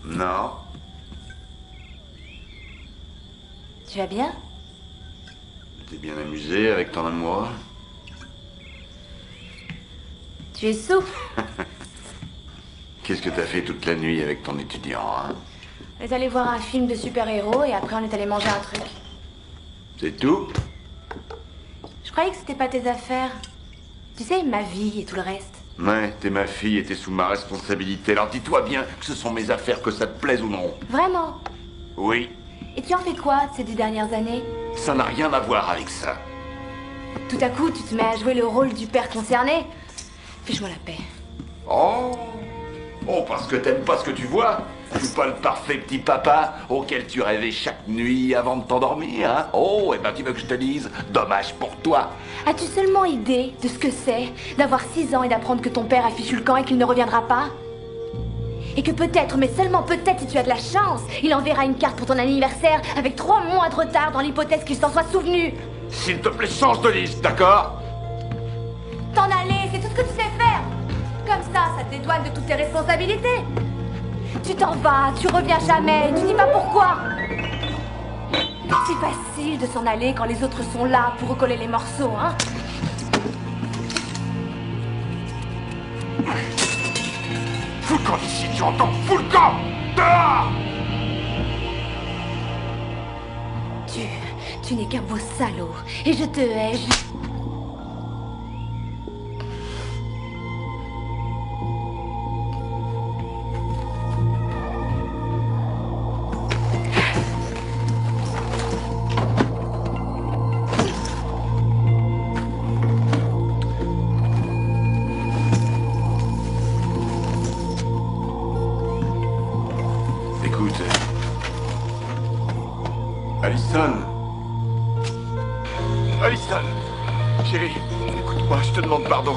Non. Tu vas bien? T'es bien amusé avec ton amour? Tu es sous? Qu'est-ce que t'as fait toute la nuit avec ton étudiant, hein? On est allé voir un film de super-héros et après on est allé manger un truc. C'est tout? Je croyais que c'était pas tes affaires. Tu sais, ma vie et tout le reste. Ouais, t'es ma fille et t'es sous ma responsabilité. Alors dis-toi bien que ce sont mes affaires, que ça te plaise ou non. Vraiment? Oui, Et tu en fais quoi de ces 10 dernières années? ça n'a rien à voir avec ça. Tout à coup, tu te mets à jouer le rôle du père concerné? Fiche-moi la paix. Oh, parce que t'aimes pas ce que tu vois? Je suis pas le parfait petit papa auquel tu rêvais chaque nuit avant de t'endormir, hein? Oh, et ben tu veux que je te dise, dommage pour toi. As-tu seulement idée de ce que c'est d'avoir 6 ans et d'apprendre que ton père a fichu le camp et qu'il ne reviendra pas? Et que peut-être, mais seulement peut-être si tu as de la chance, il enverra une carte pour ton anniversaire avec 3 mois de retard dans l'hypothèse qu'il s'en soit souvenu. S'il te plaît, change de liste, d'accord? T'en aller, c'est tout ce que tu sais faire. Comme ça te dédouane de toutes tes responsabilités. Tu t'en vas, tu reviens jamais, tu dis pas pourquoi. C'est facile de s'en aller quand les autres sont là pour recoller les morceaux, hein? Fous le camp d'ici, tu entends? Fous le camp! Dehors! Tu n'es qu'un beau salaud, et je te hais. Écoute... Alison. Alison. Chérie, écoute-moi, je te demande pardon.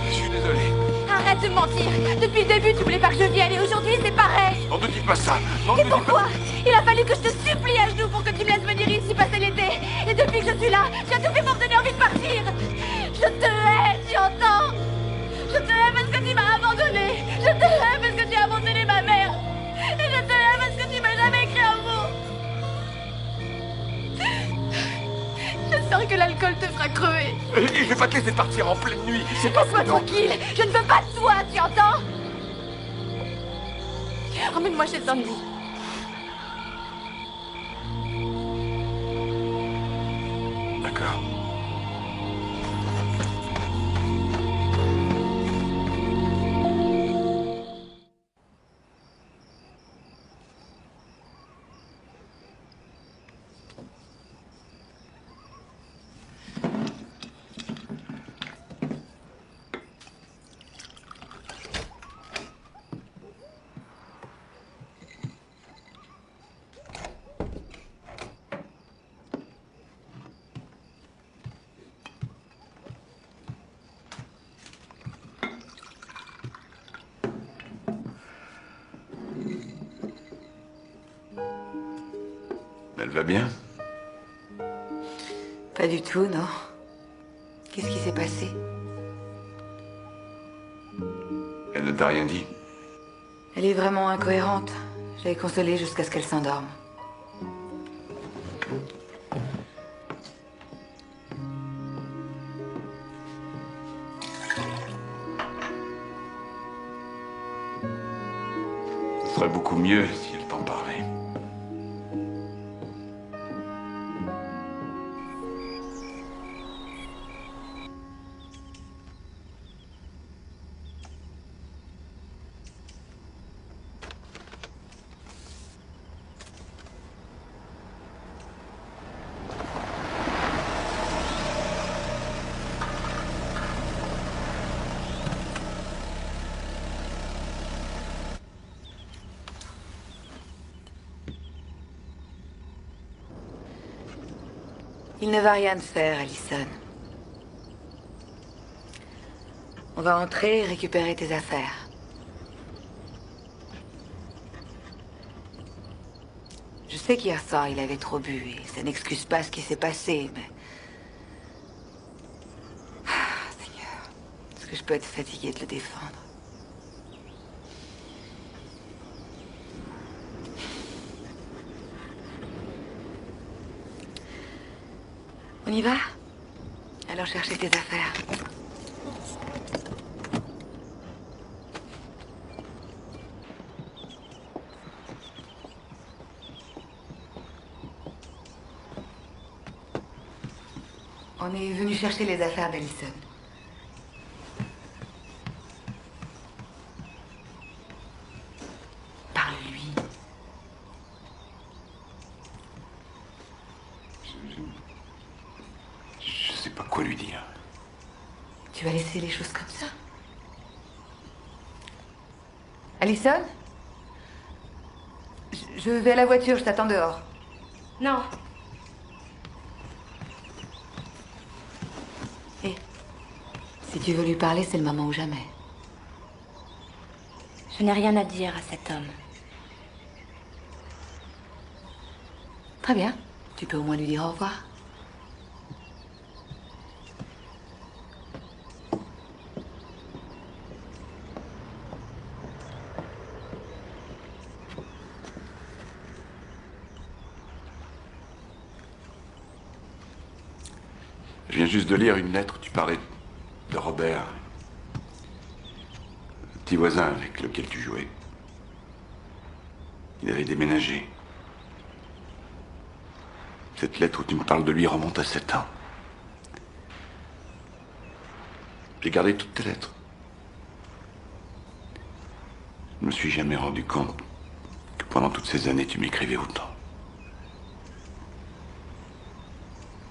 Je suis désolé. Arrête de mentir. Depuis le début, tu voulais pas que je vienne, et aujourd'hui, c'est pareil. Non, ne dis pas ça. Non, Et ne dis pourquoi? pas... Il a fallu que je te supplie à genoux pour que tu me laisses venir ici passer l'été. Et depuis que je suis là, tu as tout fait pour me donner envie de partir. Je te hais, tu entends? Je te hais parce que tu m'as abandonné. Je te hais parce que tu as abandonné ma mère. Et je te hais parce que tu m'as jamais écrit un mot. Je sens que l'alcool te fera crever. Je vais pas te laisser partir en pleine nuit. C'est pas Laisse-moi tranquille. Je ne veux pas de toi, tu entends? Emmène-moi chez Sandy. D'accord. vas bien? Pas du tout, non. Qu'est-ce qui s'est passé? Elle ne t'a rien dit? Elle est vraiment incohérente. Je l'ai consolée jusqu'à ce qu'elle s'endorme. Ce serait beaucoup mieux si elle t'en parlait. Il ne va rien te faire, Allison. On va entrer et récupérer tes affaires. Je sais qu'hier soir, il avait trop bu et ça n'excuse pas ce qui s'est passé, mais... Ah, Seigneur, est-ce que je peux être fatiguée de le défendre? On y va? Allons chercher tes affaires. On est venu chercher les affaires d'Allison. Parle-lui. Je sais pas quoi lui dire. Tu vas laisser les choses comme ça? Allison? Je vais à la voiture, je t'attends dehors. Non. Hé, si tu veux lui parler, c'est le moment ou jamais. Je n'ai rien à dire à cet homme. Très bien. Tu peux au moins lui dire au revoir. Je viens juste de lire une lettre où tu parlais de Robert. Le petit voisin avec lequel tu jouais. Il avait déménagé. Cette lettre où tu me parles de lui remonte à 7 ans. J'ai gardé toutes tes lettres. Je me suis jamais rendu compte que pendant toutes ces années, tu m'écrivais autant.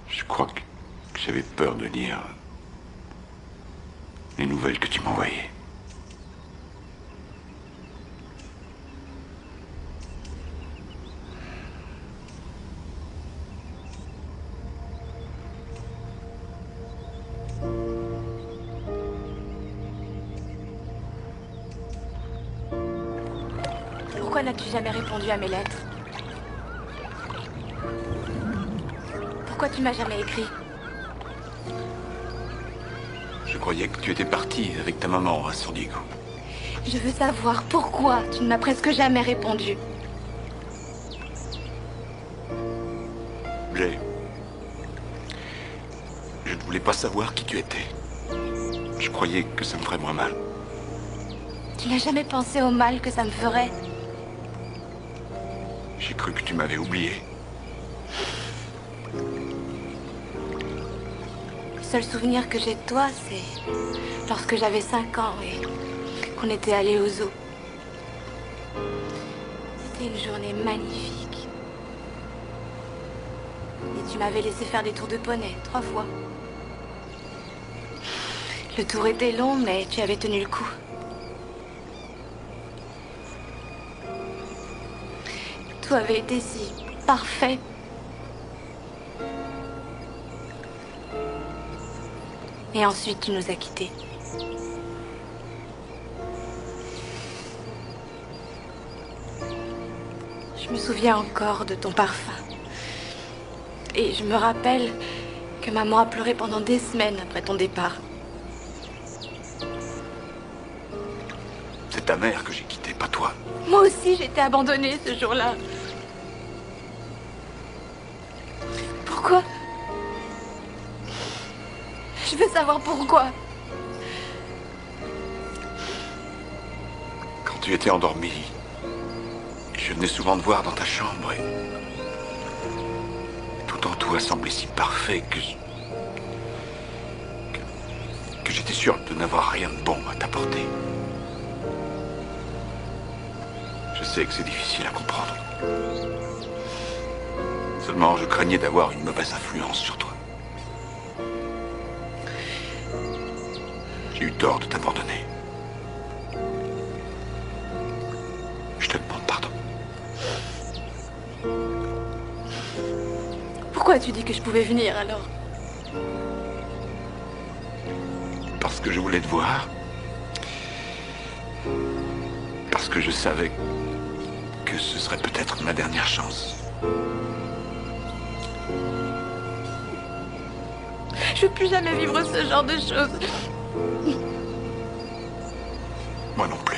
Je crois que j'avais peur de lire les nouvelles que tu m'envoyais. Pourquoi n'as-tu jamais répondu à mes lettres? Pourquoi tu m'as jamais écrit? Je croyais que tu étais parti avec ta maman à San Diego. Je veux savoir pourquoi tu ne m'as presque jamais répondu. Je ne voulais pas savoir qui tu étais. Je croyais que ça me ferait moins mal. Tu n'as jamais pensé au mal que ça me ferait? J'ai cru que tu m'avais oublié. Le seul souvenir que j'ai de toi, c'est lorsque j'avais 5 ans et qu'on était allés au zoo. C'était une journée magnifique. Et tu m'avais laissé faire des tours de poney 3 fois. Le tour était long, mais tu avais tenu le coup. Tout avait été si parfait. Et ensuite, tu nous as quittés. Je me souviens encore de ton parfum, Et je me rappelle que maman a pleuré pendant des semaines après ton départ. C'est ta mère que j'ai quittée, pas toi. Moi aussi, j'étais abandonnée ce jour-là. Pourquoi? Je veux savoir pourquoi. Quand tu étais endormie, je venais souvent te voir dans ta chambre et tout en tout a semblé si parfait que j'étais sûr de n'avoir rien de bon à t'apporter. Je sais que c'est difficile à comprendre. Seulement, je craignais d'avoir une mauvaise influence sur toi. J'ai eu tort de t'abandonner. Je te demande pardon. Pourquoi tu dis que je pouvais venir alors? Parce que je voulais te voir. Parce que je savais que ce serait peut-être ma dernière chance. Je veux plus jamais vivre ce genre de choses. Moi non plus.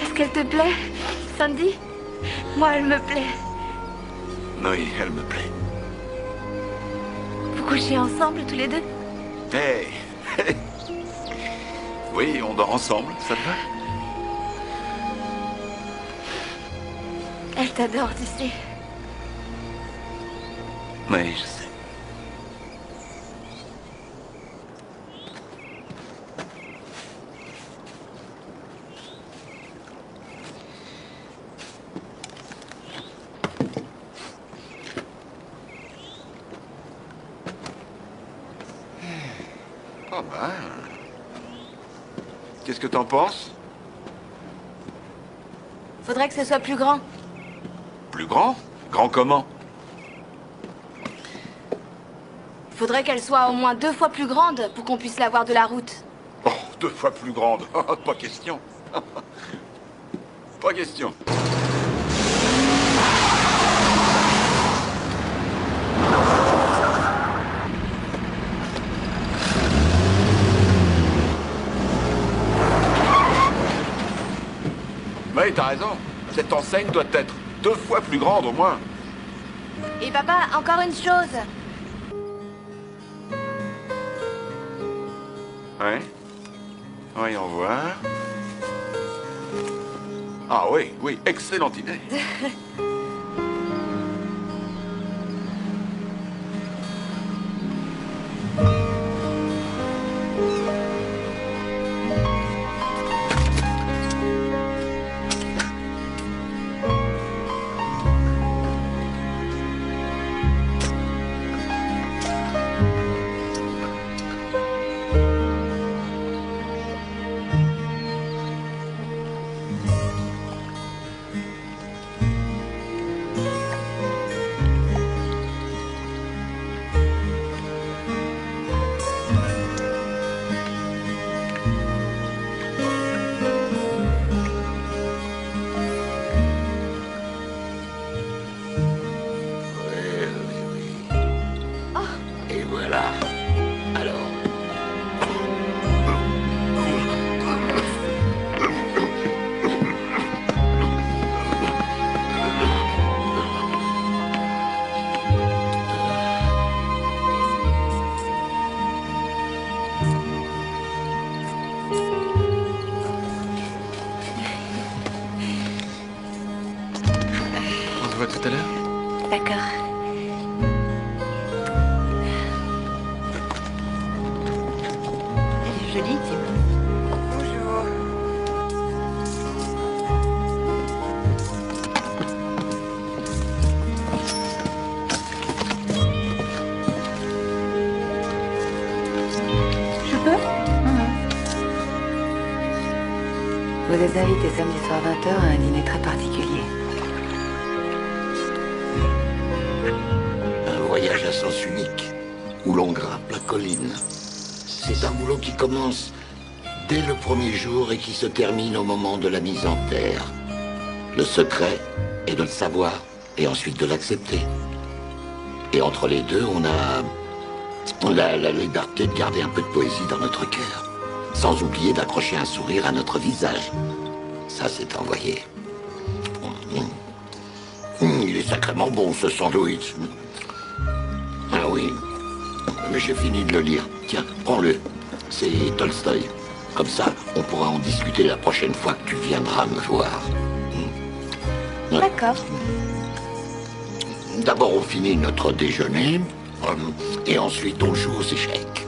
Est-ce qu'elle te plaît, Sandy? Moi, elle me plaît. Oui, elle me plaît. Vous couchez ensemble tous les deux? Hey. Oui, on dort ensemble, ça te va? Elle t'adore, tu sais. Oui, je sais. Oh ben... Qu'est-ce que t'en penses? Faudrait que ce soit plus grand. Plus grand? Grand comment? Faudrait qu'elle soit au moins 2 fois plus grande pour qu'on puisse la voir de la route. Oh, 2 fois plus grande. Pas question. Pas question. Oui, t'as raison. Cette enseigne doit être 2 fois plus grande au moins. Et papa, encore une chose. Ouais. Voyons voir. Ah oui, oui, excellente idée. Et voilà. Alors. On se voit tout à l'heure? D'accord. Elle est jolie, Tim. Bonjour. Je peux? Vous êtes invité samedi soir 20h à un dîner très particulier. Un voyage à sens unique, où l'on grimpe la colline. C'est un boulot qui commence dès le premier jour et qui se termine au moment de la mise en terre. Le secret est de le savoir et ensuite de l'accepter. Et entre les deux, on a la liberté de garder un peu de poésie dans notre cœur, sans oublier d'accrocher un sourire à notre visage. Ça, c'est envoyé. Il est sacrément bon, ce sandwich. Ah oui, mais j'ai fini de le lire. Tiens, prends-le. C'est Tolstoï. Comme ça, on pourra en discuter la prochaine fois que tu viendras me voir. D'accord. D'abord, on finit notre déjeuner, et ensuite on joue aux échecs.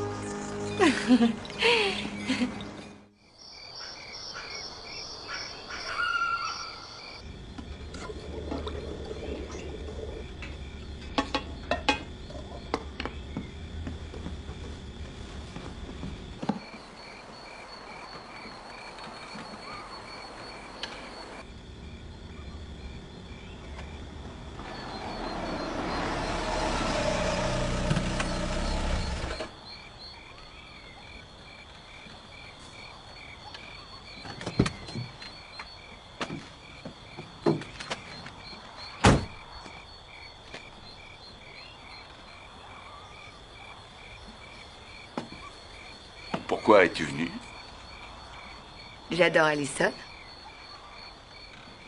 Pourquoi es-tu venu? J'adore Allison.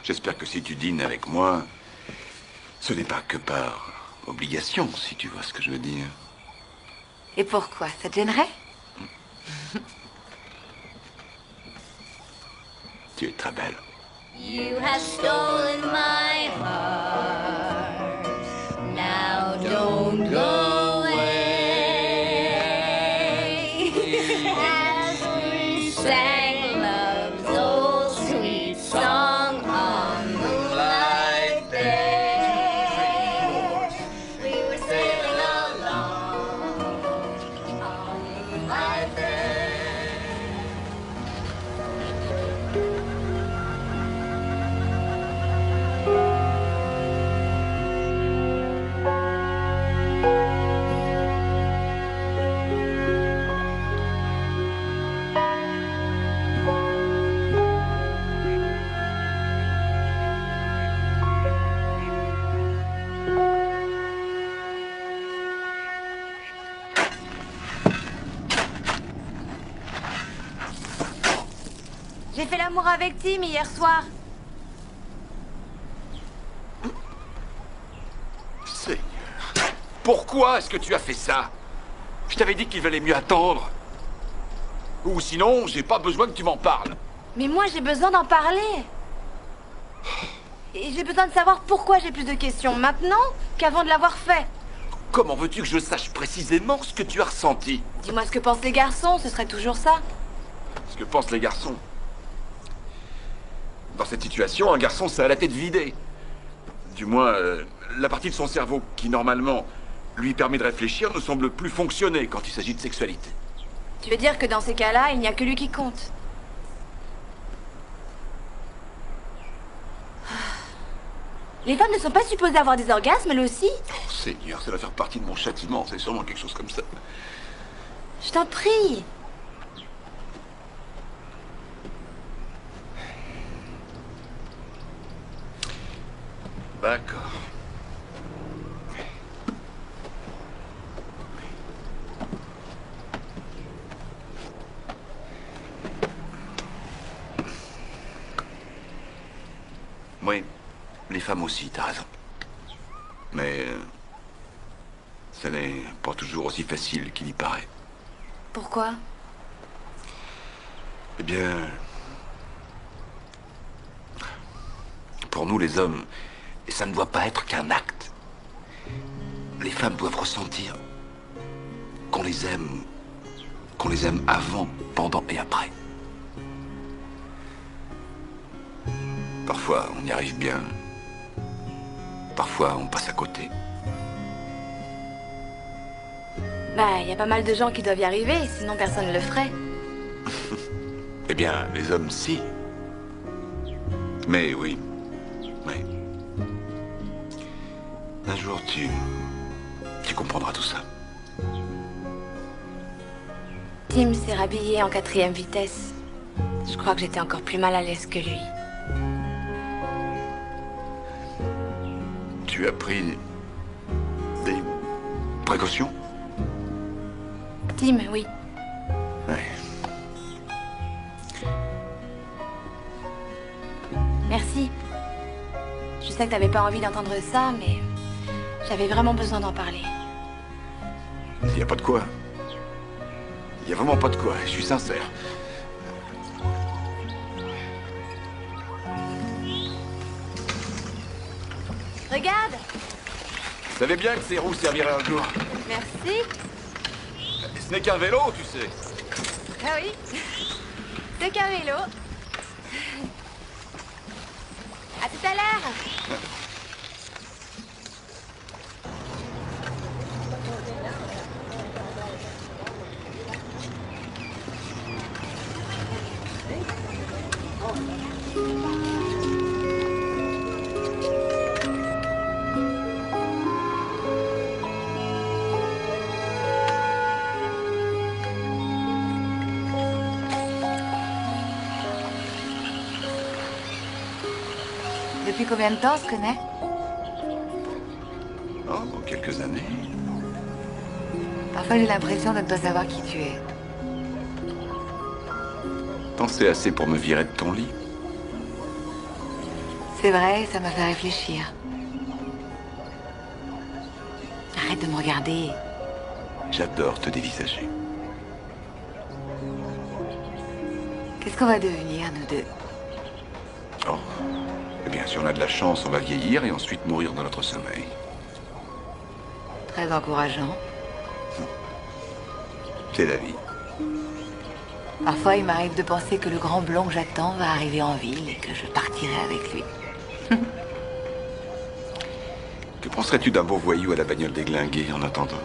J'espère que si tu dînes avec moi, ce n'est pas que par obligation, si tu vois ce que je veux dire. Et pourquoi? Ça te gênerait? Tu es très belle. You have stolen my heart. Now don't go away. As we sang love's old sweet song on moonlight day, we were sailing along on moonlight day. J'ai fait l'amour avec Tim hier soir. Seigneur, pourquoi est-ce que tu as fait ça? Je t'avais dit qu'il valait mieux attendre. Ou sinon, j'ai pas besoin que tu m'en parles. Mais moi, j'ai besoin d'en parler. Et j'ai besoin de savoir pourquoi j'ai plus de questions maintenant qu'avant de l'avoir fait. Comment veux-tu que je sache précisément ce que tu as ressenti? Dis-moi ce que pensent les garçons, ce serait toujours ça. Ce que pensent les garçons. Dans cette situation, un garçon, ça a la tête vidée. Du moins, la partie de son cerveau qui, normalement, lui permet de réfléchir ne semble plus fonctionner quand il s'agit de sexualité. Tu veux dire que dans ces cas-là, il n'y a que lui qui compte. Les femmes ne sont pas supposées avoir des orgasmes, elles aussi? Oh, Seigneur, ça va faire partie de mon châtiment. C'est sûrement quelque chose comme ça. Je t'en prie. D'accord. Oui, les femmes aussi, t'as raison. Mais ce n'est pas toujours aussi facile qu'il y paraît. Pourquoi? Eh bien, pour nous les hommes, ça ne doit pas être qu'un acte. Les femmes doivent ressentir qu'on les aime avant, pendant et après. Parfois, on y arrive bien. Parfois, on passe à côté. Bah, il y a pas mal de gens qui doivent y arriver, sinon personne ne le ferait. Eh bien, les hommes, si. Mais oui. Oui. Un jour, tu comprendras tout ça. Tim s'est rhabillé en 4e vitesse. Je crois que j'étais encore plus mal à l'aise que lui. Tu as pris des précautions? Tim, oui. Ouais. Merci. Je sais que t'avais pas envie d'entendre ça, mais j'avais vraiment besoin d'en parler. Il n'y a pas de quoi. Il n'y a vraiment pas de quoi, je suis sincère. Regarde! Je savais bien que ces roues serviraient un jour. Merci. Ce n'est qu'un vélo, tu sais. Ah oui, c'est qu'un vélo. À tout à l'heure. Depuis combien de temps on se connaît? Oh, quelques années. Parfois j'ai l'impression de ne pas savoir qui tu es. T'en sais assez pour me virer de ton lit. C'est vrai, ça m'a fait réfléchir. Arrête de me regarder. J'adore te dévisager. Qu'est-ce qu'on va devenir, nous deux? Oh. Eh bien, si on a de la chance, on va vieillir et ensuite mourir dans notre sommeil. Très encourageant. C'est la vie. Parfois, il m'arrive de penser que le grand blond que j'attends va arriver en ville et que je partirai avec lui. Que penserais-tu d'un beau voyou à la bagnole déglinguée en attendant?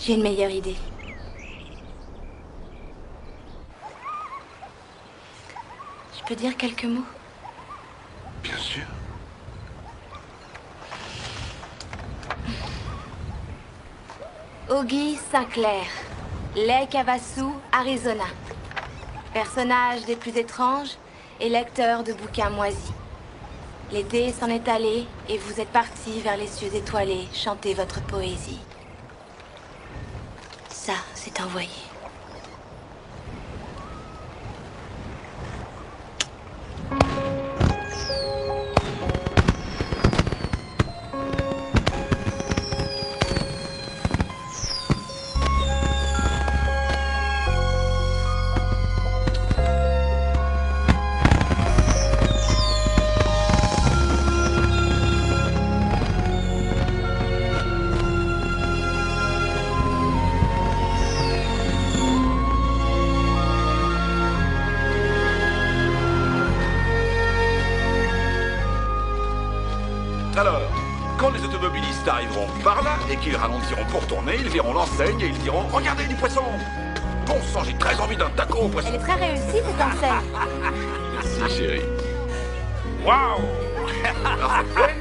J'ai une meilleure idée. Je peux dire quelques mots? Bien sûr. Augie Sinclair, Lake Havasu, Arizona. Personnage des plus étranges et lecteur de bouquins moisis. L'été s'en est allé et vous êtes partis vers les cieux étoilés chanter votre poésie. Ça, c'est envoyé. Alors, quand les automobilistes arriveront par là et qu'ils ralentiront pour tourner, ils verront l'enseigne et ils diront « Regardez du poisson !» Bon sang, j'ai très envie d'un taco au poisson. Elle est très réussie, cette enseigne. Merci, chérie. Waouh! Alors, ça te plaît?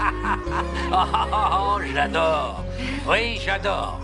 Oh, j'adore. Oui, j'adore.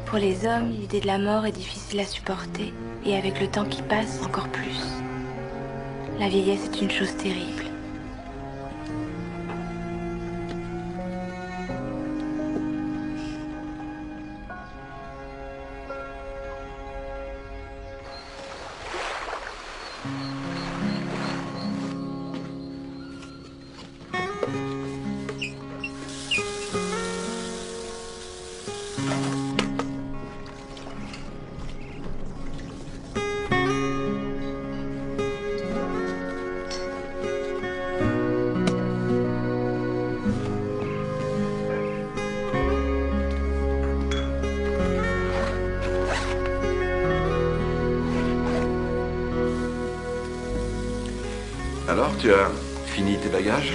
Pour les hommes, l'idée de la mort est difficile à supporter, et avec le temps qui passe, encore plus. La vieillesse est une chose terrible. Alors, tu as fini tes bagages?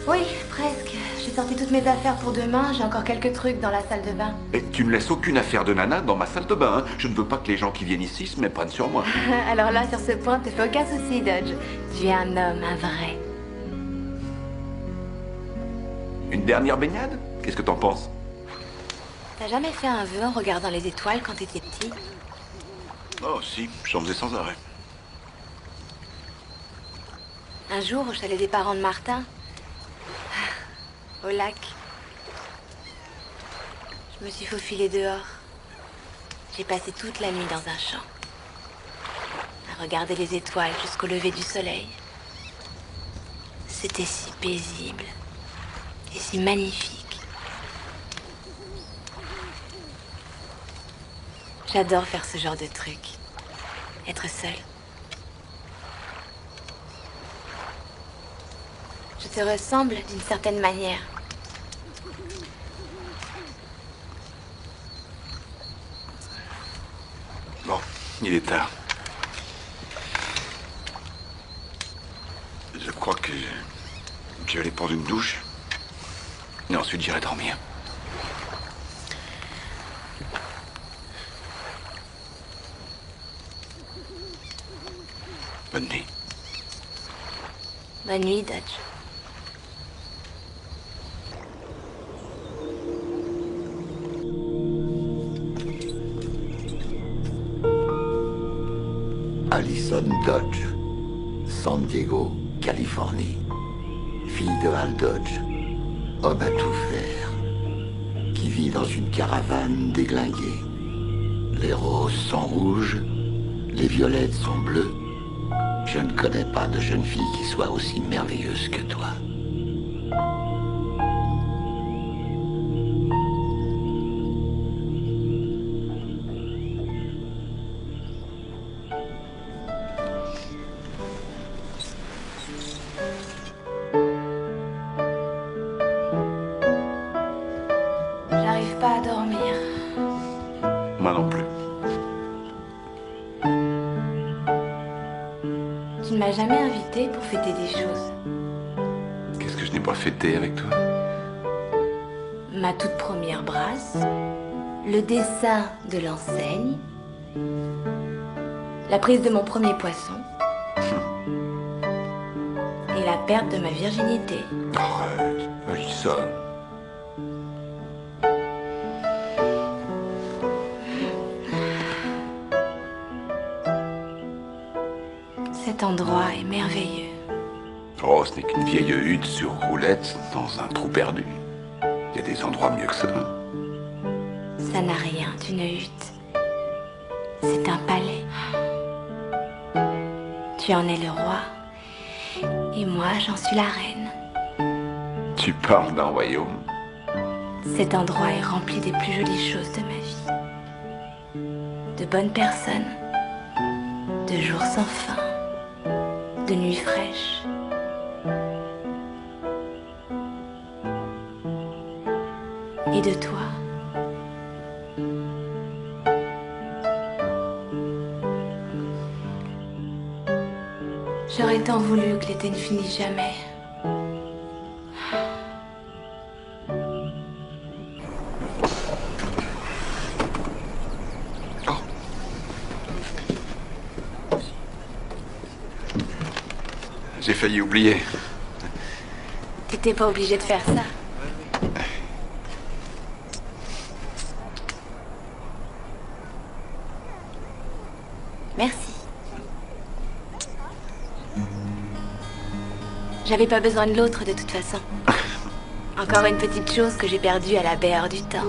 Oui, presque. J'ai sorti toutes mes affaires pour demain, j'ai encore quelques trucs dans la salle de bain. Et tu ne laisses aucune affaire de nana dans ma salle de bain, hein. Je ne veux pas que les gens qui viennent ici se méprennent sur moi. Alors là, sur ce point, te fais aucun souci, Dodge. Tu es un homme, un vrai. Une dernière baignade? Qu'est-ce que t'en penses? T'as jamais fait un vœu en regardant les étoiles quand t'étais petit? Oh si, j'en faisais sans arrêt. Un jour, au chalet des parents de Martin, au lac, je me suis faufilée dehors. J'ai passé toute la nuit dans un champ, à regarder les étoiles jusqu'au lever du soleil. C'était si paisible et si magnifique. J'adore faire ce genre de truc, être seule. Je te ressemble d'une certaine manière. Bon, il est tard. Je crois que je vais aller prendre une douche. Et ensuite j'irai dormir. Bonne nuit. Bonne nuit, Dodge. Allison Dodge, San Diego, Californie. Fille de Hal Dodge, homme à tout faire, qui vit dans une caravane déglinguée. Les roses sont rouges, les violettes sont bleues. Je ne connais pas de jeune fille qui soit aussi merveilleuse que toi. J'arrive pas à dormir. Moi non plus. Tu ne m'as jamais invité pour fêter des choses. Qu'est-ce que je n'ai pas fêté avec toi? Ma toute première brasse, le dessin de l'enseigne, la prise de mon premier poisson et la perte de ma virginité. Arrête, Allison. Cet endroit est merveilleux. Oh, ce n'est qu'une vieille hutte sur roulette dans un trou perdu. Il y a des endroits mieux que ça. Ça n'a rien d'une hutte. C'est un palais. Tu en es le roi. Et moi, j'en suis la reine. Tu parles d'un royaume. Cet endroit est rempli des plus jolies choses de ma vie. De bonnes personnes. De jours sans fin. De nuits fraîches. Et de toi. J'aurais tant voulu que l'été ne finisse jamais. J'ai failli oublier. T'étais pas obligé de faire ça. J'avais pas besoin de l'autre de toute façon. Encore une petite chose que j'ai perdue à la baie hors du temps.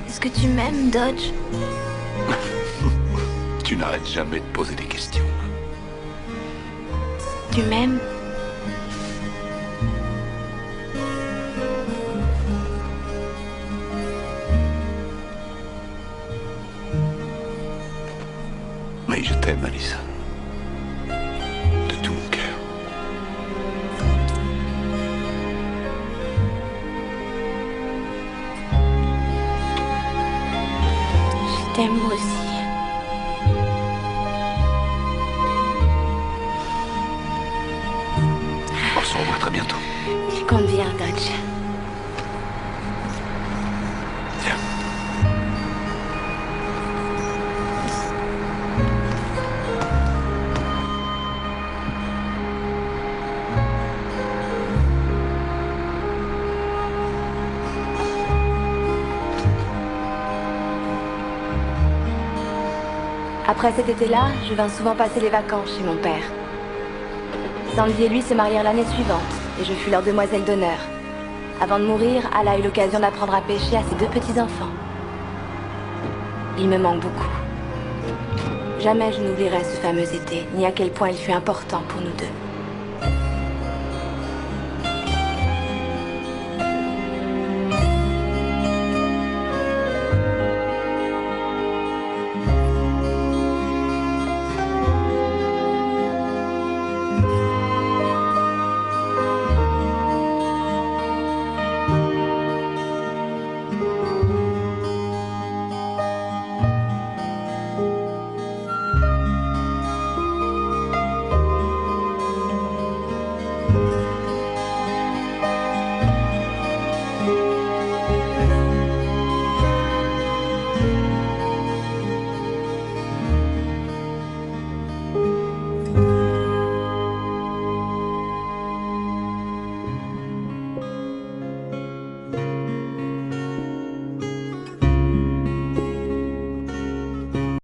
Est-ce que tu m'aimes, Dodge? Tu n'arrêtes jamais de poser des questions. Tu m'aimes? Oui, je t'aime, Alissa. De tout mon cœur. Je t'aime moi aussi. On se revoit très bientôt. Je compte bien, Dodge. Tiens. Après cet été-là, je vins souvent passer les vacances chez mon père. Sandy et lui se marièrent l'année suivante, et je fus leur demoiselle d'honneur. Avant de mourir, Al a eu l'occasion d'apprendre à pêcher à ses 2 petits-enfants. Il me manque beaucoup. Jamais je n'oublierai ce fameux été, ni à quel point il fut important pour nous deux.